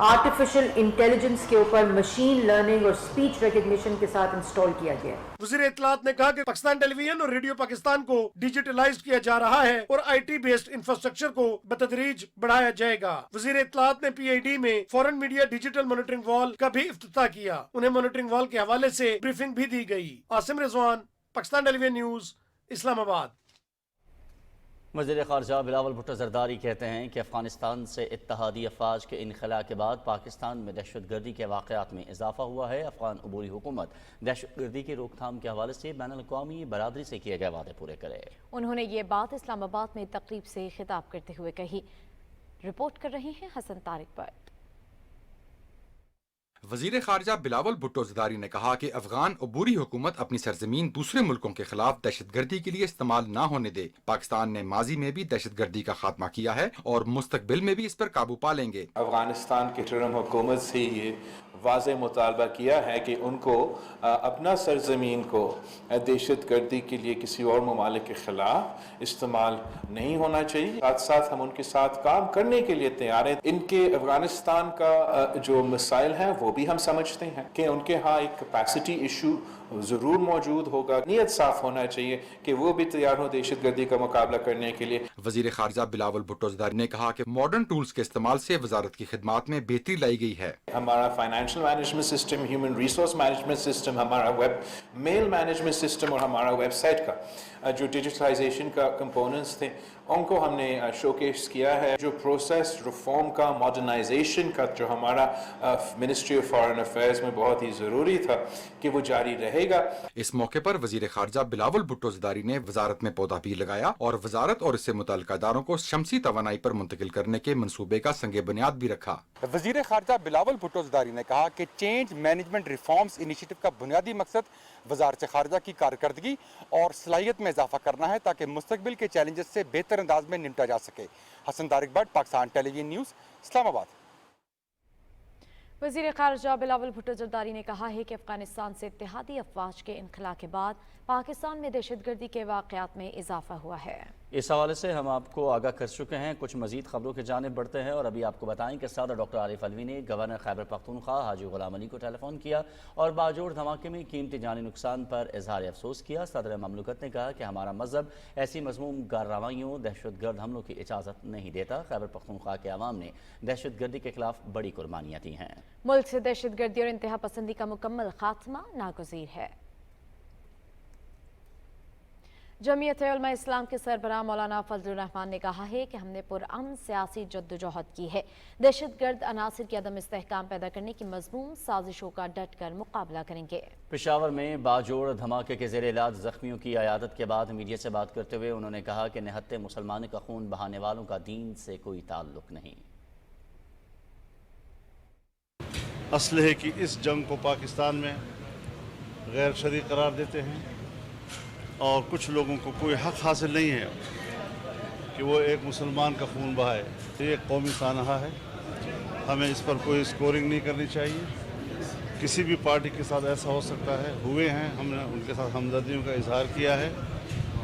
आर्टिफिशियल इंटेलिजेंस के ऊपर मशीन लर्निंग और स्पीच रिकग्निशन के साथ इंस्टॉल किया गया है। वज़ीर इत्तलाआत ने कहा कि पाकिस्तान टेलीविजन और रेडियो पाकिस्तान को डिजिटलाइज किया जा रहा है और IT बेस्ड इंफ्रास्ट्रक्चर को बतदरीज बढ़ाया जाएगा। वज़ीर इत्तलाआत ने PID में foreign media digital monitoring wall का भी इफ्तिताह किया। उन्हें मॉनिटरिंग वॉल के हवाले से ब्रीफिंग भी दी गई। Asim Rizwan, Pakistan television news, Islamabad. वज़ीर ख़ारजा बिलावल भुट्टो ज़रदारी कहते हैं कि अफ़गानिस्तान से इत्तहादी अफ़वाज के इनखला के बाद पाकिस्तान में दहशत गर्दी के वाक़यात में इजाफ़ा हुआ है। अफ़गान अबूरी हुकूमत दहशत गर्दी की रोकथाम के हवाले से बैनुल-अक़वामी बरादरी से किए गए वादे पूरे करे। उन्होंने ये बात इस्लामाबाद में तकरीब से खिताब करते हुए कही। रिपोर्ट कर रहे हैं हसन तारिक भट्ट। वज़ीर ख़ारजा बिलावल भुट्टो ज़रदारी ने कहा कि अफगान अबूरी हुकूमत अपनी सरजमीन दूसरे मुल्कों के खिलाफ दहशतगर्दी के लिए इस्तेमाल न होने दे। पाकिस्तान ने माजी में भी दहशतगर्दी का खात्मा किया है और मुस्तकबिल में भी इस पर काबू पा लेंगे। अफगानिस्तान की टेररिज्म हुकूमत से ये वाज़ेह मुतालबा किया है कि उनको अपना सरजमीन को दहशतगर्दी के लिए किसी और ममालिक के खिलाफ इस्तेमाल नहीं होना चाहिए। साथ साथ हम उनके साथ काम करने के लिए तैयार हैं। इनके अफगानिस्तान का जो मसाइल हैं वो भी हम समझते हैं कि उनके यहाँ एक कैपेसिटी इशू ज़रूर मौजूद होगा। नीयत साफ होना चाहिए कि वो भी तैयार हो दहशतगर्दी का मुकाबला करने के लिए। वज़ीर ख़ारजा बिलावल भुट्टो ज़रदारी ने कहा कि मॉडर्न टूल्स के इस्तेमाल से वजारत की खिदमात में बेहतरी लाई गई है। हमारा financial management system, human resource management system, हमारा वेब मेल मैनेजमेंट सिस्टम और हमारा वेबसाइट का जो डिजिटलाइजेशन का कंपोनेंट्स थे उनको हमने शोकेस किया है। जो प्रोसेस रिफॉर्म का, मॉडर्नाइजेशन का जो हमारा मिनिस्ट्री ऑफ फॉरेन अफेयर्स में बहुत ही ज़रूरी था कि वो जारी रहेगा। इस मौके पर वज़ीर ख़ारजा बिलावल भुट्टो ज़रदारी ने वजारत में पौधा भी लगाया और वजारत और इससे मुतल्लिक़ इदारों को शमसी तवानाई पर मुंतकिल करने के मंसूबे का संगे बुनियाद भी रखा। वज़ीर ख़ारजा बिलावल भुट्टो ज़रदारी ने कहा कि चेंज मैनेजमेंट रिफॉर्म्स इनिशिएटिव का बुनियादी मकसद वज़ारत ख़ारजा की कारकर्दगी और सलाहियत में इजाफा करना है ताकि मुस्तक़बिल के चैलेंजेस से बेहतर अंदाज में निपटा जा सके। Hassan Tariq Bhatt, Pakistan television news, Islamabad. वज़ीर ख़ारजा बिलावल भुट्टो ज़रदारी ने कहा है कि अफ़गानिस्तान से इत्तेहादी अफ़वाज के इनखला के बाद पाकिस्तान में दहशतगर्दी के वाक़यात में इजाफा हुआ है। इस हवाले से हम आपको आगाह कर चुके हैं। कुछ मजीद खबरों की जानिब बढ़ते हैं और अभी आपको बताएं कि सदर डॉक्टर आरिफ अलवी ने गवर्नर खैबर पख्तूनख्वा हाजी गुलाम अली को टेलीफोन किया और बाजोड़ धमाके में कीमती जानी नुकसान पर इजहार अफसोस किया। सदर ममलकत ने कहा कि हमारा मजहब ऐसी मज़मूम कार्रवाइयों, दहशतगर्द हमलों की इजाज़त नहीं देता। खैबर पख्तूनख्वा के अवाम ने दहशतगर्दी के खिलाफ बड़ी कुर्बानियाँ दी हैं। मुल्क से दहशतगर्दी और इंतहा पसंदी का मुकम्मल खात्मा नागुज़ीर है। जमीयत उलमा इस्लाम के सरबराह मौलाना फजलुर रहमान ने कहा है कि हमने पुरअमन सियासी जद्दोजहद की है। दहशतगर्द अनासिर की अदम इस्तेहकाम पैदा करने की मजमूम साजिशों का डट कर मुकाबला करेंगे। पेशावर में बाजोड़ धमाके के ज़ेर इलाज जख्मियों की अयादत के बाद मीडिया से बात करते हुए उन्होंने कहा कि निहत्ते मुसलमान का खून बहाने वालों का दीन से कोई ताल्लुक नहीं। असलहे की इस जंग को पाकिस्तान में गैर शरई करार देते हैं और कुछ लोगों को कोई हक हासिल नहीं है कि वो एक मुसलमान का खून बहाए। ये एक कौमी सानहा है, हमें इस पर कोई स्कोरिंग नहीं करनी चाहिए। किसी भी पार्टी के साथ ऐसा हो सकता है, हुए हैं, हमने उनके साथ हमदर्दियों का इजहार किया है।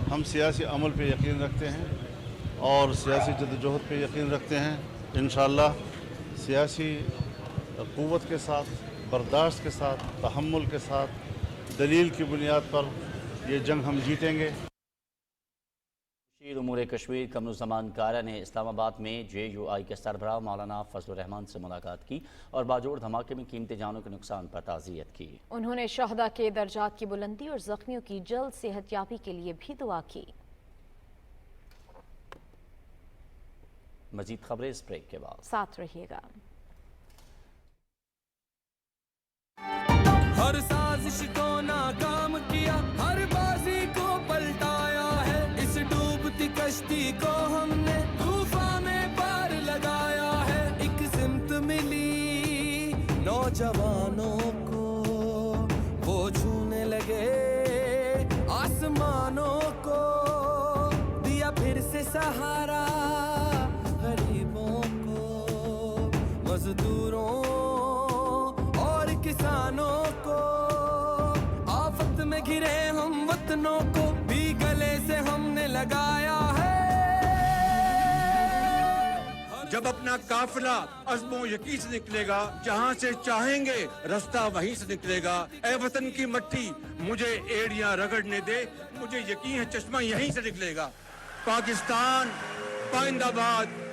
हम सियासी अमल पे यकीन रखते हैं और सियासी जद्दोजहद पे यकीन रखते हैं। इंशाअल्लाह सियासी क़ुव्वत के साथ, बर्दाश्त के साथ, तहम्मुल के साथ, दलील की बुनियाद पर ये जंग हम जीतेंगे। उमूर कश्मीर कमरुज़्ज़मान कारा ने इस्लामाबाद में JUI के सरबराह मौलाना फजलुर रहमान से मुलाकात की और बाजोड़ धमाके में कीमती जानों के नुकसान पर ताज़ियत की। उन्होंने शहदा के दर्जात की बुलंदी और जख्मियों की जल्द सेहतयाबी के लिए भी दुआ की। मजीद खबरें इस ब्रेक के बाद, साथ रहिएगा। हर साजिश को नाकाम किया, हर बाजी को पलटाया है इस सहारा गरीबों को, मजदूरों और किसानों को, आफत में घिरे हम वतनों को भी गले से हमने लगाया है। जब अपना काफिला अज़्मो यकीन से निकलेगा, जहाँ से चाहेंगे रास्ता वहीं से निकलेगा। ऐ वतन की मट्टी मुझे एड़ियां रगड़ने दे, मुझे यकीन है चश्मा यहीं से निकलेगा। पाकिस्तान पाइंदाबाद।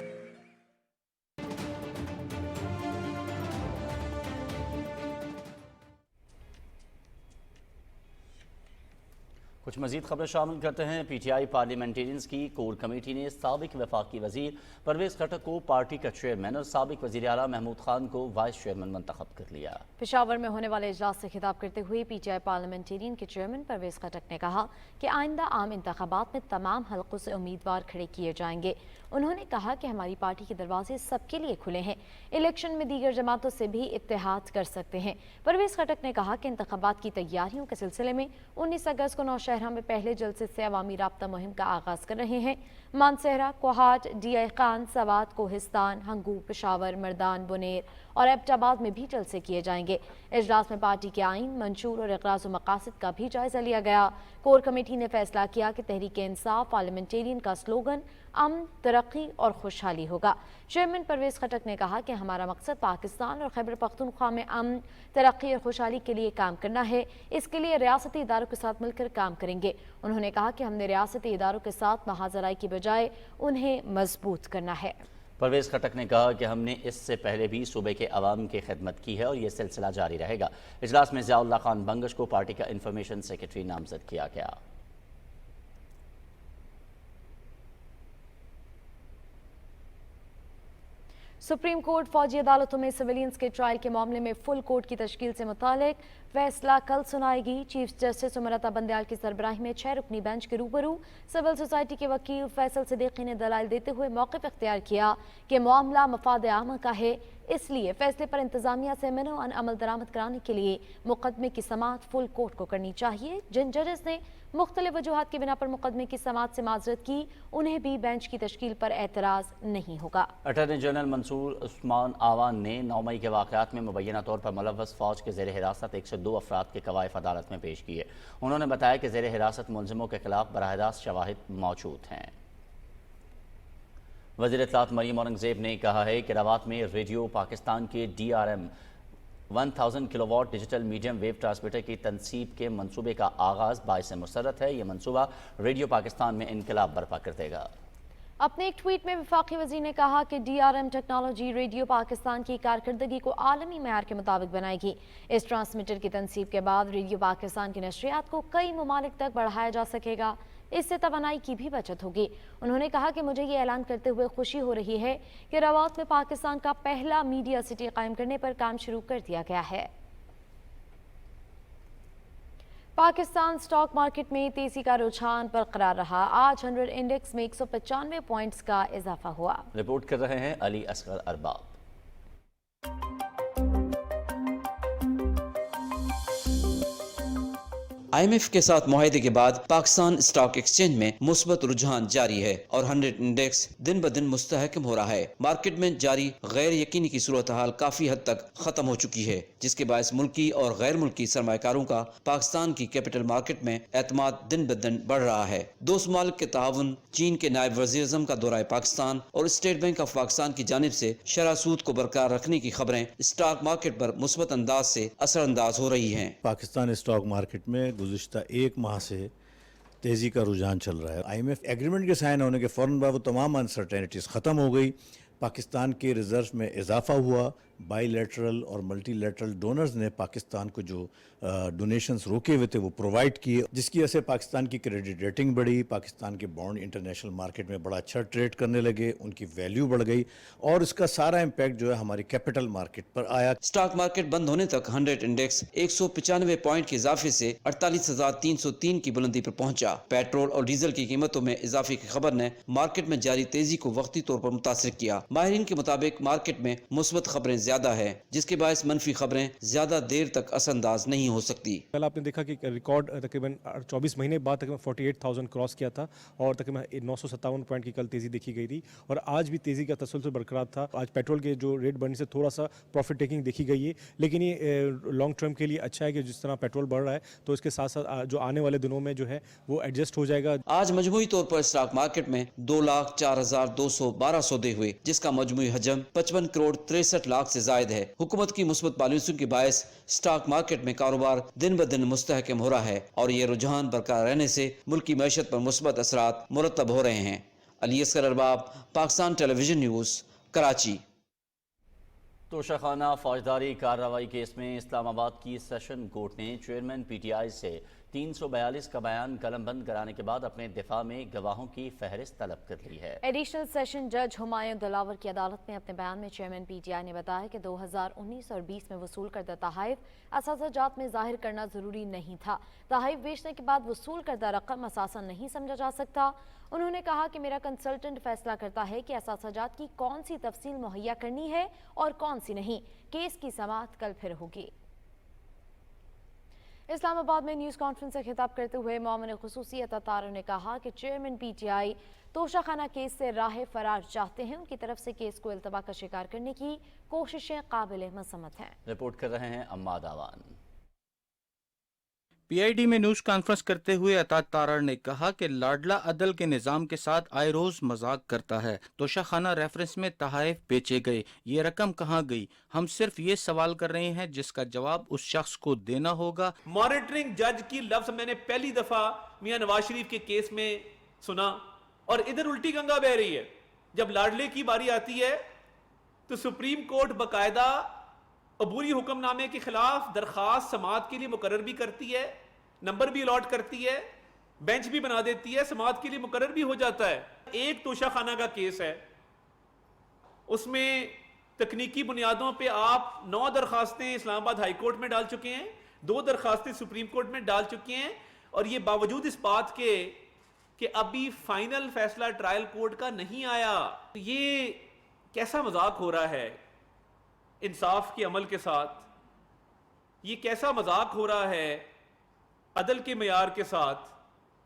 कुछ मजीद खबरें शामिल करते हैं। PTI पार्लियामेंटेरियंस की कोर कमेटी ने साबिक वफाकी वजीर परवेज खटक को पार्टी का चेयरमैन और साबिक वजीर आला महमूद खान को वाइस चेयरमैन मंतखब कर लिया। पेशावर में होने वाले इजलास से खिताब करते हुए PTI पार्लियामेंटेरियन के चेयरमैन परवेज खटक ने कहा कि आइंदा आम इंतखाबात में तमाम हलकों से उम्मीदवार खड़े किए जाएंगे। उन्होंने कहा कि हमारी पार्टी के दरवाजे सबके लिए खुले हैं, इलेक्शन में दीगर जमातों से भी इत्तेहाद कर सकते हैं। परवेज खटक ने कहा कि इंतखाबात की तैयारियों के सिलसिले में 19 अगस्त को नौशहरा में पहले जलसे से अवामी राब्ता मुहिम का आगाज कर रहे हैं। मानसहरा, कोहाट, DI खान, सवात, कोहिस्तान, हंगू, पेशावर, मर्दान, बुनेर और एबटाबाद में भी जलसे किए जाएंगे। इजलास में पार्टी के आइन, मंशूर और इक़राज़ व मकासद का भी जायजा लिया गया। कोर कमेटी ने फैसला किया कि तहरीक इंसाफ पार्लियामेंटेरियन का स्लोगन अमन, तरक्की और खुशहाली होगा। चेयरमैन परवेज खटक ने कहा कि हमारा मकसद पाकिस्तान और खैबर पख्तूनख्वा में अमन, तरक्की और खुशहाली के लिए काम करना है। इसके लिए रियासती इदारों के साथ मिलकर काम करेंगे। उन्होंने कहा कि हमने रियासती इदारों के साथ महाजराई की बजाय उन्हें मजबूत करना है। परवेज खटक ने कहा कि हमने इससे पहले भी सूबे के अवाम की खिदमत की है और ये सिलसिला जारी रहेगा। इजलास में ज़ियाउल्लाह खान बंगश को पार्टी का इंफॉर्मेशन सेक्रेटरी नामजद किया गया। सुप्रीम कोर्ट फौजी अदालतों में सिविलियंस के ट्रायल के मामले में फुल कोर्ट की तश्कील से मुतालिक फैसला कल सुनाएगी। चीफ जस्टिस उमरता बंदयाल की सरबराही में 6 रुकनी बेंच के रूबरू सिविल सोसाइटी के वकील फैसल सिद्दीकी ने दलाइल देते हुए मौक़िफ़ इख्तियार किया कि मामला मफाद आम का है, इसलिए फैसले पर इंतजामिया से मिनो अमल दरामद कराने के लिए मुकदमे की समाअत फुल कोर्ट को करनी चाहिए। जिन जजेस ने मुख्तलिफ वजूहात की बिना पर मुकदमे की समाअत से माजरत की, उन्हें भी बेंच की तश्कील पर एतराज़ नहीं होगा। अटॉर्नी जनरल मंसूर उस्मान आवान ने 9 मई के वाक़यात में मुबैना तौर पर मुलव्वस फ़ौज के ज़ेर हिरासत 102 अफराद के कवायफ अदालत में पेश किए। उन्होंने बताया कि ज़ेर हिरासत मुलज़िमों के खिलाफ बराह रास्त शवाहिद मौजूद हैं। वज़ीर इत्तलात मरीम औरंगज़ेब ने कहा है कि रवात में रेडियो पाकिस्तान के DRM 1000 kilowatt digital medium wave transmitter की तनसीब के मंसूबे का आगाज़ बाइस मुसर्रत है। यह मंसूबा रेडियो पाकिस्तान में इनकलाब बर्पा कर देगा। अपने एक ट्वीट में वफाकी वज़ीर ने कहा कि DRM टेक्नोलॉजी रेडियो पाकिस्तान की कारकर्दगी को आलमी मेयार के मुताबिक बनाएगी। इस ट्रांसमीटर की तनसीब के बाद रेडियो पाकिस्तान की नशरियात को कई ममालिक तक बढ़ाया जा सकेगा। इससे तवानाई की भी बचत होगी। उन्होंने कहा कि मुझे ये ऐलान करते हुए खुशी हो रही है कि रवात में पाकिस्तान का पहला मीडिया सिटी कायम करने पर काम शुरू कर दिया गया है। पाकिस्तान स्टॉक मार्केट में तेजी का रुझान बरकरार रहा। आज 100 इंडेक्स में 195 पॉइंट्स का इजाफा हुआ। रिपोर्ट कर रहे हैं अली असगर अरबाब। IMF के साथ मुआहदे के बाद पाकिस्तान स्टॉक एक्सचेंज में मुस्बत रुझान जारी है और 100 इंडेक्स दिन ब दिन मुस्तहकम हो रहा है। मार्केट में जारी गैर यकीनी की सूरत हाल काफी हद तक खत्म हो चुकी है, जिसके बायस मुल्की और गैर मुल्की सरमाकारों का पाकिस्तान की कैपिटल मार्केट में एतमाद दिन ब दिन बढ़ रहा है। दो मुमालिक के ताउन, चीन के नायब वज़ीर-ए-आज़म का दौरा पाकिस्तान और स्टेट बैंक ऑफ पाकिस्तान की जानिब से शरह सूद को बरकरार रखने की खबरें स्टॉक मार्केट पर मुस्बत अंदाज से असरअंदाज हो रही हैं। पाकिस्तान स्टॉक मार्केट में गुज़िश्ता एक माह से तेज़ी का रुझान चल रहा है। IMF एग्रीमेंट के साइन होने के फ़ौरन बाद वो तमाम अनसर्टेनिटीज़ ख़त्म हो गई। पाकिस्तान के रिज़र्व में इजाफा हुआ। बाईलैटरल और मल्टीलैटरल डोनर्स ने पाकिस्तान को जो डोनेशंस रोके हुए थे वो प्रोवाइड किए, जिसकी वजह से पाकिस्तान की क्रेडिट रेटिंग बढ़ी। पाकिस्तान के बॉन्ड इंटरनेशनल मार्केट में बड़ा अच्छा ट्रेड करने लगे, उनकी वैल्यू बढ़ गई और इसका सारा इम्पैक्ट जो है हमारी कैपिटल मार्केट पर आया। स्टॉक मार्केट बंद होने तक 100 इंडेक्स 195 पॉइंट के इजाफे से 48,303 की बुलंदी पर पहुंचा। पेट्रोल और डीजल की कीमतों में इजाफे की खबर ने मार्केट में जारी तेजी को वक्ती तौर पर मुतासिर किया। माहिरीन के मुताबिक मार्केट में मुस्बत खबरें زیادہ ہے جس کے باعث منفی خبریں زیادہ دیر تک اثر انداز نہیں ہو سکتی۔ کل آپ نے دیکھا کہ ریکارڈ تقریباً 24 مہینے بعد تقریباً 48,000 کراس کیا تھا اور تقریباً 957 پوائنٹ کی کل تیزی دیکھی گئی تھی اور آج بھی تیزی کا تسلسل برقرار تھا۔ آج پیٹرول کے جو ریٹ بڑھنے سے تھوڑا سا پروفٹ ٹیکنگ دیکھی گئی ہے، لیکن یہ لانگ ٹرم کے لیے اچھا ہے کہ جس طرح پیٹرول بڑھ رہا ہے تو اس کے ساتھ ساتھ جو آنے والے دنوں میں جو ہے وہ ایڈجسٹ ہو جائے گا۔ آج مجموعی طور پر اسٹاک مارکیٹ میں 2,04,212 سودے ہوئے جس کا مجموعی حجم 55 کروڑ 63 لاکھ سے زائد ہے۔ حکومت کی مثبت پالیسیوں کے باعث اسٹاک مارکیٹ میں کاروبار دن بدن مستحکم ہو رہا ہے اور یہ رجحان برقرار رہنے سے ملکی معیشت پر مثبت اثرات مرتب ہو رہے ہیں۔ علی اصغر ارباب، پاکستان ٹیلی ویژن نیوز، کراچی۔ توشہ خانہ فوجداری کارروائی کیس میں اسلام آباد کی سیشن کورٹ نے چیئرمین پی ٹی آئی سے 342 کا بیان قلم بند کرانے کے بعد اپنے دفاع میں گواہوں کی فہرست طلب کر لی ہے۔ ایڈیشنل سیشن جج ہمایوں دلاور کی عدالت میں اپنے بیان میں چیئرمین پی ٹی آئی نے بتایا کہ 2019 اور 20 میں وصول کردہ تحائف اثاثہ جات میں ظاہر کرنا ضروری نہیں تھا۔ تحائف بیچنے کے بعد وصول کردہ رقم اثاثہ نہیں سمجھا جا سکتا۔ انہوں نے کہا کہ میرا کنسلٹنٹ فیصلہ کرتا ہے کہ اثاثہ جات کی کون سی تفصیل مہیا کرنی ہے اور کون سی نہیں۔ کیس کی سماعت کل پھر ہوگی۔ اسلام آباد میں نیوز کانفرنس سے خطاب کرتے ہوئے معاون خصوصی عطا تارڑ نے کہا کہ چیئرمین پی ٹی آئی توشہ خانہ کیس سے راہ فرار چاہتے ہیں۔ ان کی طرف سے کیس کو التوا کا شکار کرنے کی کوششیں قابل مذمت ہیں۔ رپورٹ کر رہے ہیں عماد آوان۔ پی آئی ڈی میں نیوز کانفرنس کرتے ہوئے عطا تارڑ نے کہا کہ لاڈلا عدل کے نظام کے ساتھ آئے روز مذاق کرتا ہے۔ توشہ خانہ ریفرنس میں تحائف بیچے گئے، یہ رقم کہاں گئی؟ ہم صرف یہ سوال کر رہے ہیں جس کا جواب اس شخص کو دینا ہوگا۔ مانیٹرنگ جج کی لفظ میں نے پہلی دفعہ میاں نواز شریف کے کیس میں سنا اور ادھر الٹی گنگا بہ رہی ہے۔ جب لاڈلے کی باری آتی ہے تو سپریم کورٹ باقاعدہ عبوری حکم نامے کے خلاف درخواست سماعت کے لیے مقرر بھی کرتی ہے، نمبر بھی الاٹ کرتی ہے، بینچ بھی بنا دیتی ہے، سماعت کے لیے مقرر بھی ہو جاتا ہے۔ ایک توشہ خانہ کا کیس ہے، اس میں تکنیکی بنیادوں پہ آپ 9 درخواستیں اسلام آباد ہائی کورٹ میں ڈال چکے ہیں، 2 درخواستیں سپریم کورٹ میں ڈال چکے ہیں، اور یہ باوجود اس بات کے کہ ابھی فائنل فیصلہ ٹرائل کورٹ کا نہیں آیا۔ یہ کیسا مذاق ہو رہا ہے انصاف کے عمل کے ساتھ؟ یہ کیسا مذاق ہو رہا ہے عدل کے معیار کے ساتھ؟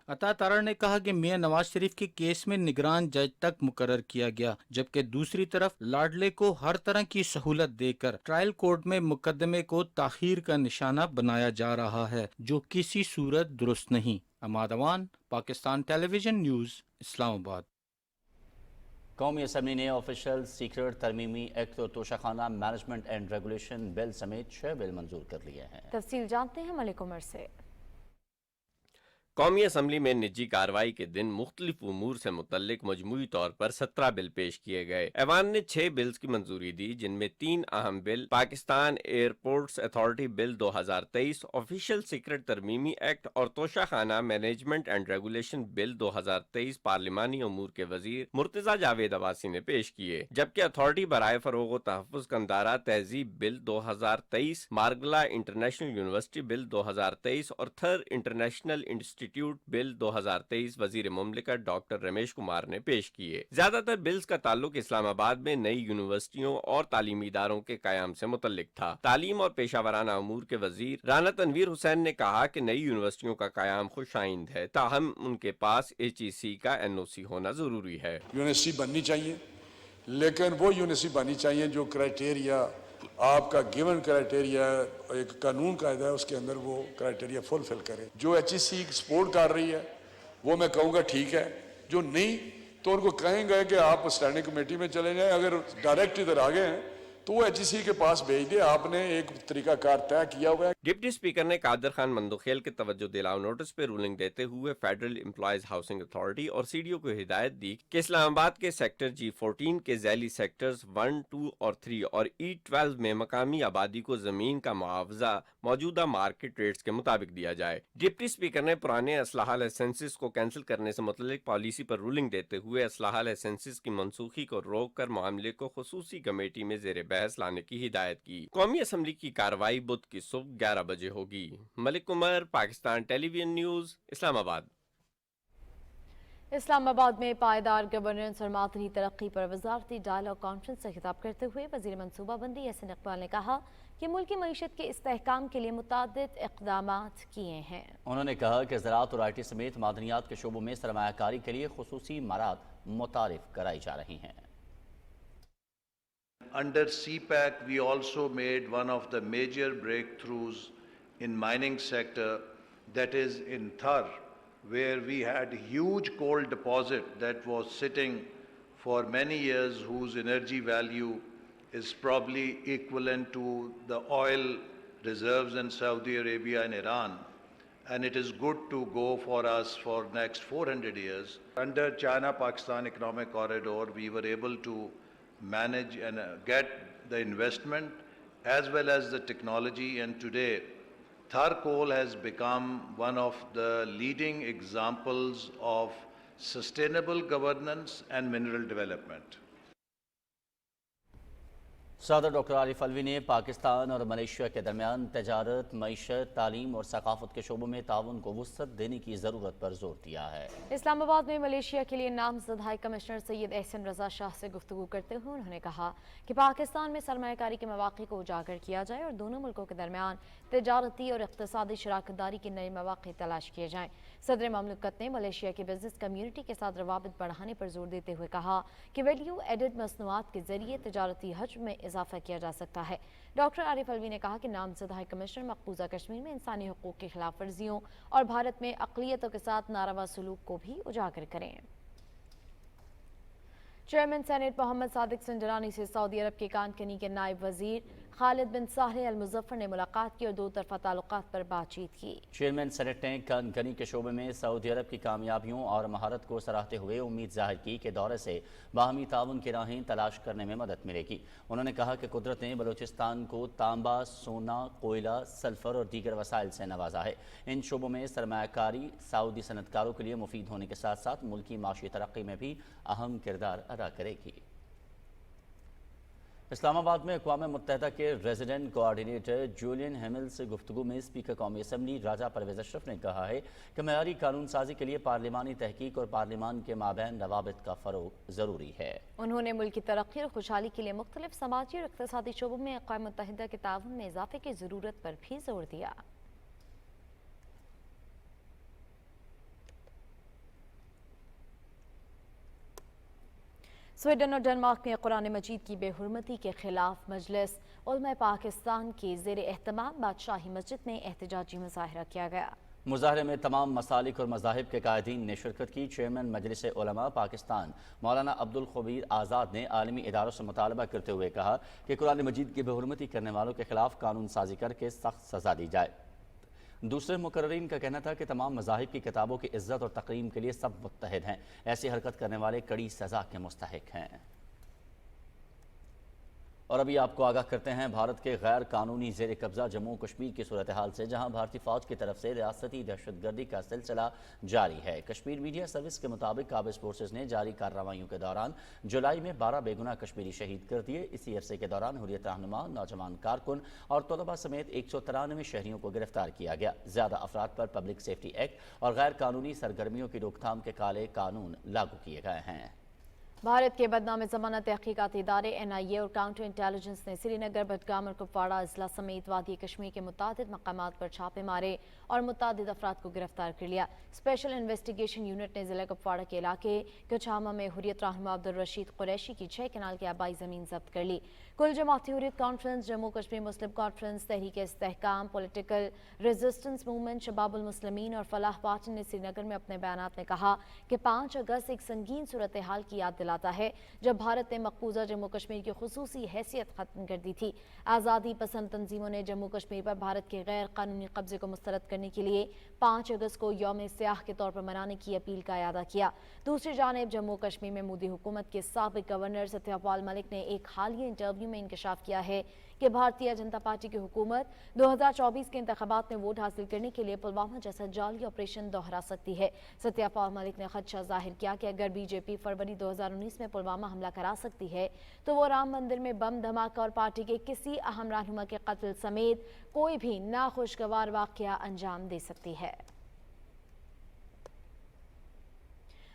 عطا تارڑ نے کہا کہ میاں نواز شریف کے کیس میں نگران جج تک مقرر کیا گیا، جبکہ دوسری طرف لاڈلے کو ہر طرح کی سہولت دے کر ٹرائل کورٹ میں مقدمے کو تاخیر کا نشانہ بنایا جا رہا ہے، جو کسی صورت درست نہیں۔ عماد اوان، پاکستان ٹیلی ویژن نیوز، اسلام آباد۔ قومی اسمبلی نے آفیشل سیکرٹ ترمیمی ایکٹ اور توشہ خانہ مینجمنٹ اینڈ ریگولیشن بل سمیت 6 بل منظور کر لیے ہیں۔ تفصیل جانتے ہیں ملک عمر سے۔ قومی اسمبلی میں نجی کارروائی کے دن مختلف امور سے متعلق مجموعی طور پر 17 بل پیش کیے گئے۔ ایوان نے 6 بلز کی منظوری دی، جن میں 3 اہم بل پاکستان ایئرپورٹس اتھارٹی بل 2023، آفیشل سیکرٹ ترمیمی ایکٹ اور توشہ خانہ مینجمنٹ اینڈ ریگولیشن بل 2023 پارلیمانی امور کے وزیر مرتضی جاوید عباسی نے پیش کیے، جبکہ اتھارٹی برائے فروغ و تحفظ کندارہ تہذیب بل 2023، مارگلا انٹرنیشنل یونیورسٹی بل 2023 اور تھر انٹرنیشنل انسٹیٹیوٹ بل 2023 وزیر مملکت ڈاکٹر رمیش کمار نے پیش کیے۔ زیادہ تر بلز کا تعلق اسلام آباد میں نئی یونیورسٹیوں اور تعلیمی اداروں کے قیام سے متعلق تھا۔ تعلیم اور پیشہ ورانہ امور کے وزیر رانا تنویر حسین نے کہا کہ نئی یونیورسٹیوں کا قیام خوش آئند ہے، تاہم ان کے پاس HEC کا NOC ہونا ضروری ہے۔ یونیورسٹی بننی چاہیے، لیکن وہ یونیورسٹی بننی چاہیے جو کرائٹیریا آپ کا گیون کرائٹیریا ایک قانون قاعدہ ہے، اس کے اندر وہ کرائٹیریا فلفل کرے۔ جو HEC سپورٹ کر رہی ہے وہ میں کہوں گا ٹھیک ہے، جو نہیں تو ان کو کہیں گے کہ آپ اسٹینڈنگ کمیٹی میں چلے جائیں۔ اگر ڈائریکٹ ادھر آگے ہیں تو وہ HEC کے پاس بھیج دے، آپ نے ایک طریقہ کار طے کیا ہوا ہے۔ ڈپٹی اسپیکر نے قادر خان مندوخیل کے توجہ دلاؤ نوٹس پہ رولنگ دیتے ہوئے فیڈرل امپلائیز ہاؤسنگ اتھارٹی اور CDO کو ہدایت دی کہ اسلام آباد کے سیکٹر G14 کے ذیلی سیکٹرز 1، 2 اور 3 اور E12 میں مقامی آبادی کو زمین کا معاوضہ موجودہ مارکیٹ ریٹس کے مطابق دیا جائے۔ ڈپٹی اسپیکر نے پرانے اسلحہ لائسنسز کو کینسل کرنے سے متعلق پالیسی پر رولنگ دیتے ہوئے اسلحہ لائسنسز کی منسوخی کو روک کر معاملے کو خصوصی کمیٹی میں زیر بحث لانے کی ہدایت کی۔ قومی اسمبلی کی کارروائی بدھ کی صبح 11 بجے ہوگی۔ ملک عمر، پاکستان ٹیلی ویژن نیوز، اسلام آباد۔ इस्लामाबाद में पायदार गवर्नेंस और मादनी तरक्की पर वजारती डायलॉग कॉन्फ्रेंस से खिताब करते हुए वजीर मनसूबाबंदी एहसन इकबाल ने कहा कि मुल्क की मईशत के इस्तेहकाम के लिए मुतादिद इक़दामात किए हैं। उन्होंने कहा कि ज़राअत और IT समेत मादनियात के शोबों में सरमायाकारी के लिए खुसूसी मराद मुतारिफ कराई जा रही हैं। Under CPAC, we also made one of the major breakthroughs in mining sector, that is in Thar, where we had huge coal deposit that was sitting for many years, whose energy value is probably equivalent to the oil reserves in Saudi Arabia and Iran. And it is good to go for us for next 400 years. Under China-Pakistan Economic Corridor, we were able to manage and get the investment as well as the technology, and today Thar coal has become one of the leading examples of sustainable governance and mineral development. सदर doctor Arif Alvi ने पाकिस्तान और Malaysia के दरमियान तजारत, मईशत, तालीम और सकाफत के शोबों में ताउन को वुसअत देने की ज़रूरत पर जोर दिया है। इस्लामाबाद में मलेशिया के लिए नामजद हाई कमिश्नर सैयद एहसन रजा शाह से गुफ्तगू करते हुए उन्होंने कहा कि पाकिस्तान में सरमायाकारी के मौक़े को उजागर किया जाए और दोनों मुल्कों के दरमियान तजारती और इक़्तिसादी शराकतदारी के नए मौक़े तलाश किए जाएँ। सदर ममलकत ने मलेशिया की बिजनेस कम्यूनिटी के साथ रवाबित बढ़ाने पर जोर देते हुए कहा कि वैल्यू एडेड मसनूआत के जरिए तजारती हजम में इजाफा किया जा सकता है। डॉक्टर आरिफ अलवी ने कहा कि नामजद हाई कमिश्नर मकबूजा कश्मीर में इंसानी हुकूक की खिलाफ वर्जियों और भारत में अक़लियतों के साथ नारवा सलूक को भी उजागर करें। चेयरमैन सेनेट मोहम्मद सादिक संजरानी से सऊदी अरब के कानकनी के नायब वजीर खालिद बिन सालेह अल मुज़फ़्फ़र ने मुलाकात की और दो तरफ़ा ताल्लुकात पर बातचीत की। चेयरमैन सेनेट ने कानकनी के शोबे में सऊदी अरब की कामयाबियों और महारत को सराहते हुए उम्मीद जाहिर की कि दौरे से बाहमी ताउन की राहें तलाश करने में मदद मिलेगी। उन्होंने कहा कि कुदरत ने बलूचिस्तान को तांबा, सोना, कोयला, सल्फर और दीगर वसाइल से नवाजा है। इन शोबों में सरमायाकारी सऊदी सनतकारों के लिए मुफीद होने के साथ साथ मुल्क की माशी तरक्की में भी अहम किरदार अदा करेगी। इस्लामाबाद में अक़वाम मुत्तहिदा के रेजिडेंट कोऑर्डिनेटर जूलियन हेमिल से गुफ्तगू में स्पीकर कौमी असम्बली राजा परवेज़ अशरफ ने कहा है कि मयारी कानून साजी के लिए पार्लिमानी तहकीक और पार्लिमान के माबैन रवाबित का फ़रोग़ ज़रूरी है। उन्होंने मुल्क की तरक्की और खुशहाली के लिए मुख्तलिफ समाजी और इक़्तिसादी शोबों में अक़वाम मुत्तहिदा के ताउन में इजाफे की ज़रूरत पर भी जोर दिया। स्वीडन और डेनमार्क में कुरान मजीद की बेहुरमती के खिलाफ मजलिस उलमा पाकिस्तान की ज़ेर एहतमाम बादशाही मस्जिद में एहतजाजी मुजाहरा किया गया। मुजाहरे में तमाम मसालिक और मज़ाहिब के कायदीन ने शिरकत की। चेयरमैन मजलिस उलमा पाकिस्तान मौलाना अब्दुल खबीर आज़ाद ने आलमी इदारों से मुतालबा करते हुए कहा कि कुरान मजीद की बेहुरमती करने वालों के खिलाफ कानून साजी करके सख्त सज़ा दी जाए। दूसरे मुकर्रीन का कहना था कि तमाम मज़ाहिब की किताबों की इज़्ज़त और तक़रीम के लिए सब मुत्तहिद हैं। ऐसी हरकत करने वाले कड़ी सज़ा के मुस्तहिक हैं। और अभी आपको आगाह करते हैं भारत के गैर कानूनी ज़ेर कब्ज़ा जम्मू कश्मीर की सूरत हाल से, जहाँ भारतीय फ़ौज की तरफ से रियासती दहशतगर्दी का सिलसिला जारी है। कश्मीर मीडिया सर्विस के मुताबिक काबिज़ फोर्सेज ने जारी कार्रवाइयों के दौरान जुलाई में 12 बेगुनाह कश्मीरी शहीद कर दिए। इसी अरसे के दौरान हुर्रियत रहनुमा, नौजवान कारकुन और तलबा समेत 193 शहरियों को गिरफ्तार किया गया। ज़्यादा अफराद पर पब्लिक सेफ्टी एक्ट और गैर कानूनी सरगर्मियों की रोकथाम के काले कानून लागू किए गए हैं। भारत के बदनाम ज़मानत तहकीकाती इदारे NIA और काउंटर इंटेलिजेंस ने श्रीनगर, बडगाम और कुपवाड़ा अजला समेत वादी कश्मीर के मुतादिद मकामात पर छापे मारे और मुतादिद अफराद को गिरफ्तार कर लिया। स्पेशल इन्वेस्टिगेशन यूनिट ने ज़िला कुपवाड़ा के इलाके कछामा में हुर्रियत रहनुमा अब्दुल रशीद कुरैशी की 6 कनाल की आबाई ज़मीन जब्त कर ली। कुल जमाती हुर्रियत कॉन्फ्रेंस, जम्मू कश्मीर मुस्लिम कॉन्फ्रेंस, तहरीक इस्तेहकाम, पॉलिटिकल रेजिस्टेंस मूवमेंट, शबाबुल मुस्लिमीन और फलाह पार्टी ने श्रीनगर में अपने बयानात में कहा कि 5 अगस्त एक संगीन सूरत हाल की याद दिलाता है जब भारत ने मकबूजा जम्मू कश्मीर की खुसूसी हैसियत खत्म कर दी थी। आज़ादी पसंद तंजीमों ने जम्मू कश्मीर पर भारत के गैर कानूनी कब्जे को मुस्तरद करने के लिए 5 अगस्त को यौम स्याह के तौर पर मनाने की अपील का इरादा किया। दूसरी जानिब जम्मू कश्मीर में मोदी हुकूमत के साबिक गवर्नर सत्यपाल मलिक ने एक हालिया इंटरव्यू में इंकशाफ किया है कि भारतीय जनता पार्टी की हुकूमत 2024 के इंतखाबात में वोट हासिल करने के लिए पुलवामा जैसा जाली ऑपरेशन दोहरा सकती है। सत्यपाल मलिक ने खदशा जाहिर किया कि अगर बीजेपी फरवरी 2019 में पुलवामा हमला करा सकती है तो वो राम मंदिर में बम धमाका और पार्टी के किसी अहम रहनुमा के कत्ल समेत कोई भी नाखुशगवार वाकया अंजाम दे सकती है।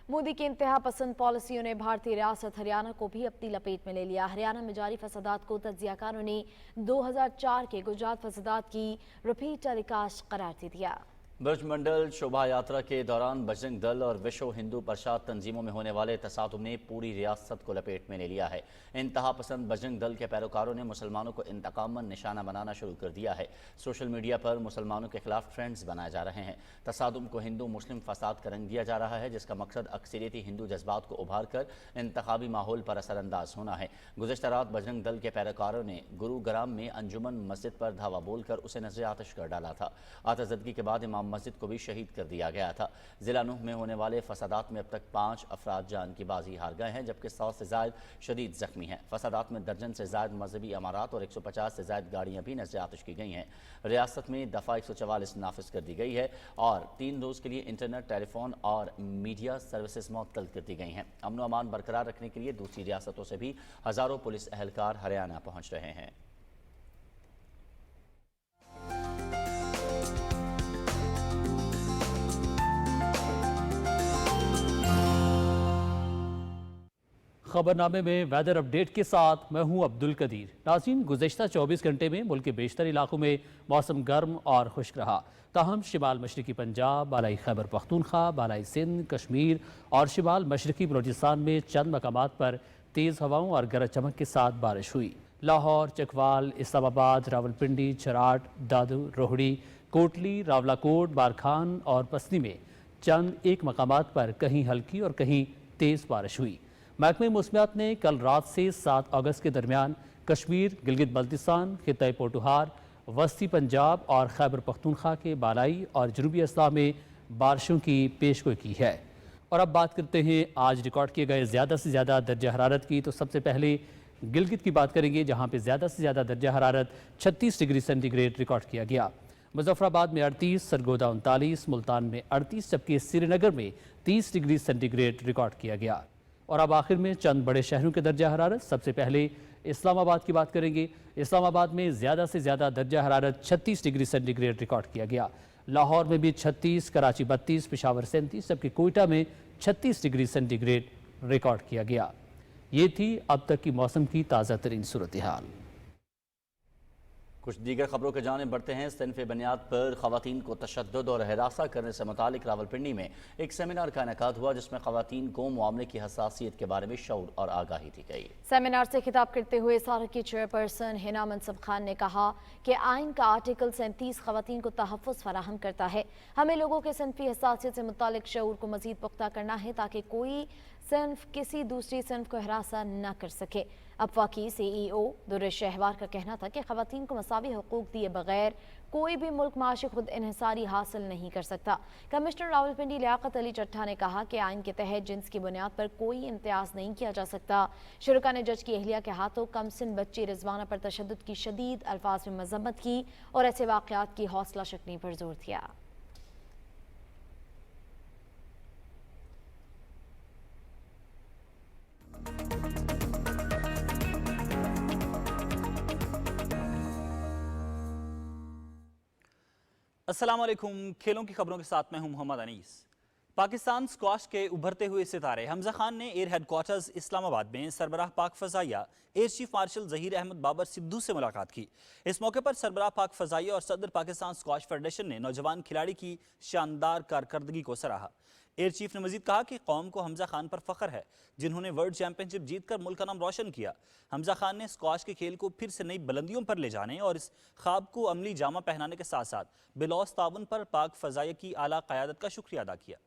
मोदी की इंतहा पसंद पॉलिसियों ने भारतीय रियासत हरियाणा को भी अपनी लपेट में ले लिया। हरियाणा में जारी फसादात को तज्जियाकारों ने 2004 के गुजरात फसादात की रिपीट टेलीकास्ट करार दे दिया। ब्रजमंडल शोभा यात्रा के दौरान बजरंग दल और विश्व हिंदू परिषद तंजीमों में होने वाले तसादुम ने पूरी रियासत को लपेट में ले लिया है। इंतहा पसंद बजरंग दल के पैरोकारों ने मुसलमानों को इंतकामन निशाना बनाना शुरू कर दिया है। सोशल मीडिया पर मुसलमानों के खिलाफ ट्रेंड्स बनाए जा रहे हैं। तसादुम को हिंदू मुस्लिम फसाद का रंग दिया जा रहा है, जिसका मकसद अक्सरियती हिंदू जज्बात को उभार कर इंतखाबी माहौल पर असरअंदाज होना है। गुज़श्ता रात बजरंग दल के पैरोकारों ने गुरुग्राम में अंजुमन मस्जिद पर धावा बोलकर उसे नजर आतिश कर डाला था। आतिशज़दगी के बाद इमाम मस्जिद को भी शहीद कर दिया गया था। जिला नूह में होने वाले फसादात में अब तक 5 अफराद जान की बाजी हार गए हैं, जबकि 100 से ज़ायद शदीद जख्मी हैं। फसादात में दर्जन से ज़ायद मजहबी अमारात और 150 से ज़ायद गाड़ियाँ भी नज़र आतिश की गई हैं। रियासत में दफ़ा 144 नाफिज कर दी गई है और 3 रोज़ के लिए इंटरनेट, टेलीफोन और मीडिया सर्विसेज मुअत्तल कर दी गई हैं। अमन व अमान बरकरार रखने के लिए दूसरी रियासतों से भी हज़ारों पुलिस एहलकार हरियाणा पहुँच रहे हैं। खबरनामे में वेदर अपडेट के साथ मैं हूं अब्दुल कदीर। नाज़रीन, गुज़श्ता 24 घंटे में मुल्क के बेशतर इलाकों में मौसम गर्म और खुश्क रहा। ताहम शिमाल मशरकी पंजाब, बालाई खैबर पख्तूनख्वा, बालाई सिंध, कश्मीर और शिमाल मशरकी बलोचिस्तान में चंद मकामात पर तेज़ हवाओं और गरज चमक के साथ बारिश हुई। लाहौर, चकवाल, इस्लामाबाद, रावलपिंडी, चराट, दादू, रोहड़ी, कोटली, रावलाकोट, बारखान और पसनी में चंद एक मकामात पर कहीं हल्की और कहीं तेज़ बारिश हुई। महकमे मौसमियात ने कल रात से 7 अगस्त के दरमियान कश्मीर, गिलगित बल्तिस्तान, खित्ता पोटुहार, वस्ती पंजाब और खैबर पख्तूनख्वा के बालाई और जनूबी अजला में बारिशों की पेशगोई की है। और अब बात करते हैं आज रिकॉर्ड किए गए ज़्यादा से ज़्यादा दर्जा हरारत की। तो सबसे पहले गिलगित की बात करेंगे, जहाँ पर ज़्यादा से ज़्यादा दर्जा हरारत 36 डिग्री सेंटीग्रेड रिकॉर्ड किया गया। मुजफ्फराबाद में 38, सरगोदा 39, मुल्तान में 38, जबकि श्रीनगर में 30 डिग्री सेंटीग्रेड रिकॉर्ड किया गया। और अब आखिर में चंद बड़े शहरों के दर्जा हरारत। सबसे पहले इस्लामाबाद की बात करेंगे। इस्लामाबाद में ज़्यादा से ज़्यादा दर्जा हरारत 36 डिग्री सेंटीग्रेड रिकॉर्ड किया गया। लाहौर में भी 36, कराची 32, पेशावर 37, जबकि कोयटा में 36 डिग्री सेंटीग्रेड रिकॉर्ड किया गया। ये थी अब तक की मौसम की ताज़ा तरीन सूरत हाल। कुछ दीगर खबरों के जाने बढ़ते हैं। सिनफ बुनियाद पर ख़वातीन को तशद्दुद और हिरासा करने से मुतालिक रावलपिंडी में एक सेमिनार का इनेकाद हुआ, जिसमें ख़वातीन को मामले की हसासियत के बारे में शऊर और आगाही दी गई। सेमिनार से खिताब करते हुए सारक की चेयरपर्सन हिना मनसब खान ने कहा कि आइन का आर्टिकल 37 ख़वातीन को तहफ़्फ़ुज़ फराहम करता है। हमें लोगों के सिनफी हसासियत से मुतालिक शऊर को मज़ीद पुख्ता करना है ताकि कोई सिन्फ किसी दूसरी सिन्फ को हिरासा न कर सके। अफवा की CEO दुर्र शहवार का कहना था कि ख़वातीन को मसावी हुकूक दिए बगैर कोई भी मुल्क माशी खुद इन्हिसारी हासिल नहीं कर सकता। कमिश्नर रावलपिंडी लियाकत अली चट्ठा ने कहा कि आइन के तहत जिन्स की बुनियाद पर कोई इम्तियाज़ नहीं किया जा सकता। शुरका ने जज की अहलिया के हाथों कमसिन बच्ची रिजवाना पर तशद्दुद की शदीद अल्फाज में मजम्मत की और ऐसे वाक़यात की हौसला शक्नी पर जोर दिया। अस्सलाम वालेकुम। खेलों की खबरों के साथ मैं हूं मोहम्मद अनीस। पाकिस्तान स्क्वाश के उभरते हुए सितारे हमजा खान ने एयर हेडक्वार्टर्स इस्लामाबाद में सरबराह पाक फ़ज़ाइया air chief marshal Zaheer Ahmad Babar Sidhu से मुलाकात की। इस मौके पर सरबराह पाक फ़ज़ाइया और सदर पाकिस्तान स्क्वाश फेडरेशन ने नौजवान खिलाड़ी की शानदार कारकर्दगी को सराहा। एयर चीफ ने मजीद कहा कि कौम को हमजा खान पर फख्र है, जिन्होंने वर्ल्ड चैंपियनशिप जीतकर मुल्क का नाम रोशन किया। हमजा खान ने स्क्वाश के खेल को फिर से नई बुलंदियों पर ले जाने और इस ख्वाब को अमली जामा पहनाने के साथ साथ बिलौस ताउन पर पाक फ़ज़ाइया की आला क़यादत का शुक्रिया अदा किया।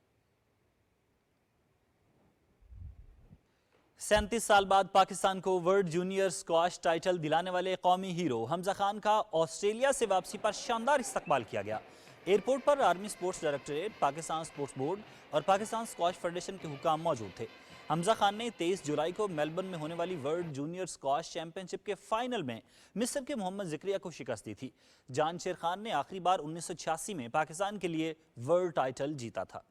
37 साल बाद पाकिस्तान को वर्ल्ड जूनियर स्क्वाश टाइटल दिलाने वाले कौमी हीरो हमजा खान का ऑस्ट्रेलिया से वापसी पर शानदार इस्तकबाल किया गया। एयरपोर्ट पर army sports directorate, Pakistan sports board और पाकिस्तान स्क्वाश फेडरेशन के हुकाम मौजूद थे। हमजा खान ने 23 जुलाई को मेलबर्न में होने वाली वर्ल्ड जूनियर स्क्वाश चैंपियनशिप के फाइनल में मिस्र के मोहम्मद ज़िक्रिया को शिकस्त दी थी। जानशेर खान ने आखिरी बार 1986 में पाकिस्तान के लिए वर्ल्ड टाइटल जीता था।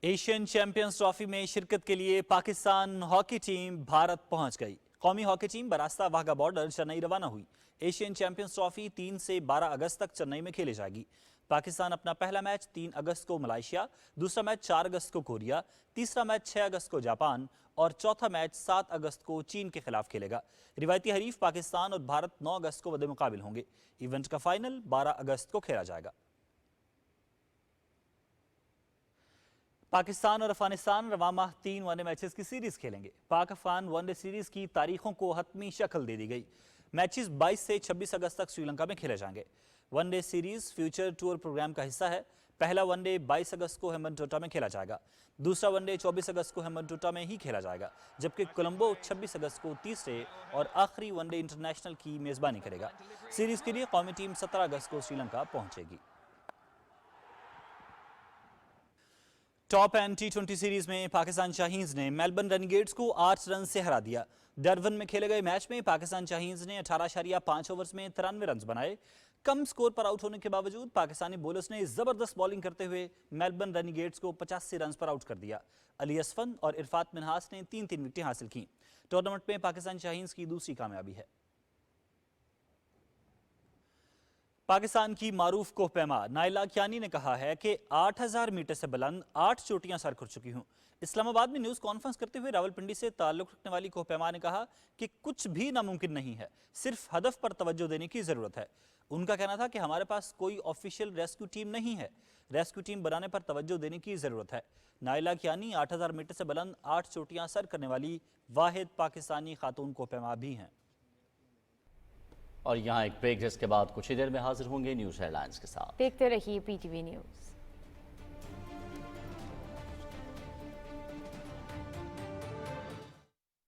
एशियन चैंपियंस ट्रॉफी में शिरकत के लिए पाकिस्तान हॉकी टीम भारत पहुंच गई। कौमी हॉकी टीम बरास्ता वाघा बॉर्डर चेन्नई रवाना हुई। एशियन चैंपियंस ट्रॉफी 3 से 12 अगस्त तक चेन्नई में खेली जाएगी। पाकिस्तान अपना पहला मैच 3 अगस्त को मलेशिया, दूसरा मैच 4 अगस्त को कोरिया, तीसरा मैच 6 अगस्त को जापान और चौथा मैच 7 अगस्त को चीन के खिलाफ खेलेगा। रिवायती हरीफ पाकिस्तान और भारत 9 अगस्त को बदे मुकाबिल होंगे। इवेंट का फाइनल 12 अगस्त को खेला जाएगा। पाकिस्तान और अफगानिस्तान रवा माह 3 वनडे मैचेस की सीरीज खेलेंगे। पाक अफगान वनडे सीरीज की तारीखों को हतमी शक्ल दे दी गई। मैचेस 22 से 26 अगस्त तक श्रीलंका में खेले जाएंगे। One day series future tour programme का हिस्सा है। पहला वनडे 22 अगस्त को हेम्बनटोटा में खेला जाएगा, दूसरा वनडे 24 अगस्त को हेम्बनटोटा में ही खेला जाएगा, जबकि कोलंबो 26 अगस्त को तीसरे और आखिरी वनडे इंटरनेशनल की मेजबानी करेगा। सीरीज के लिए कौमी टीम 17 अगस्त को श्रीलंका पहुंचेगी। टॉप एंड टी20 सीरीज में पाकिस्तान शाहीन्स ने मेलबर्न रेनिगेड्स को 8 रन से हरा दिया। डरबन में खेले गए मैच में पाकिस्तान शाहीन्स ने 18.5 ओवर्स में 93 रन बनाए। कम स्कोर पर आउट होने के बावजूद पाकिस्तानी बॉलर्स ने जबरदस्त बॉलिंग करते हुए मेलबर्न रेनिगेड्स को 85 रन पर आउट कर दिया। अली असफन और इरफात मिनहास ने 3-3 विकेटें हासिल की। टूर्नामेंट में पाकिस्तान शाहीन्स की दूसरी कामयाबी है। पाकिस्तान की मारूफ कोहपैमा नाइला कियानी ने कहा है कि 8000 मीटर से बुलंद 8 चोटियां सर कर चुकी हूं। इस्लामाबाद में न्यूज़ कॉन्फ्रेंस करते हुए रावलपिंडी से ताल्लुक रखने वाली कोहपैमा ने कहा कि कुछ भी नामुमकिन नहीं है, सिर्फ हदफ पर तवज्जो देने की ज़रूरत है। उनका कहना था कि हमारे पास कोई ऑफिशियल रेस्क्यू टीम नहीं है, रेस्क्यू टीम बनाने पर तवज्जो देने की ज़रूरत है। नाइला कियानी 8000 मीटर से बुलंद 8 चोटियां सर करने वाली वाहिद पाकिस्तानी खातून कोहपैमा भी हैं। और यहाँ एक ब्रेक, जिसके बाद कुछ ही देर में हाजिर होंगे न्यूज़ हेडलाइंस के साथ। देखते रहिए PTV न्यूज़।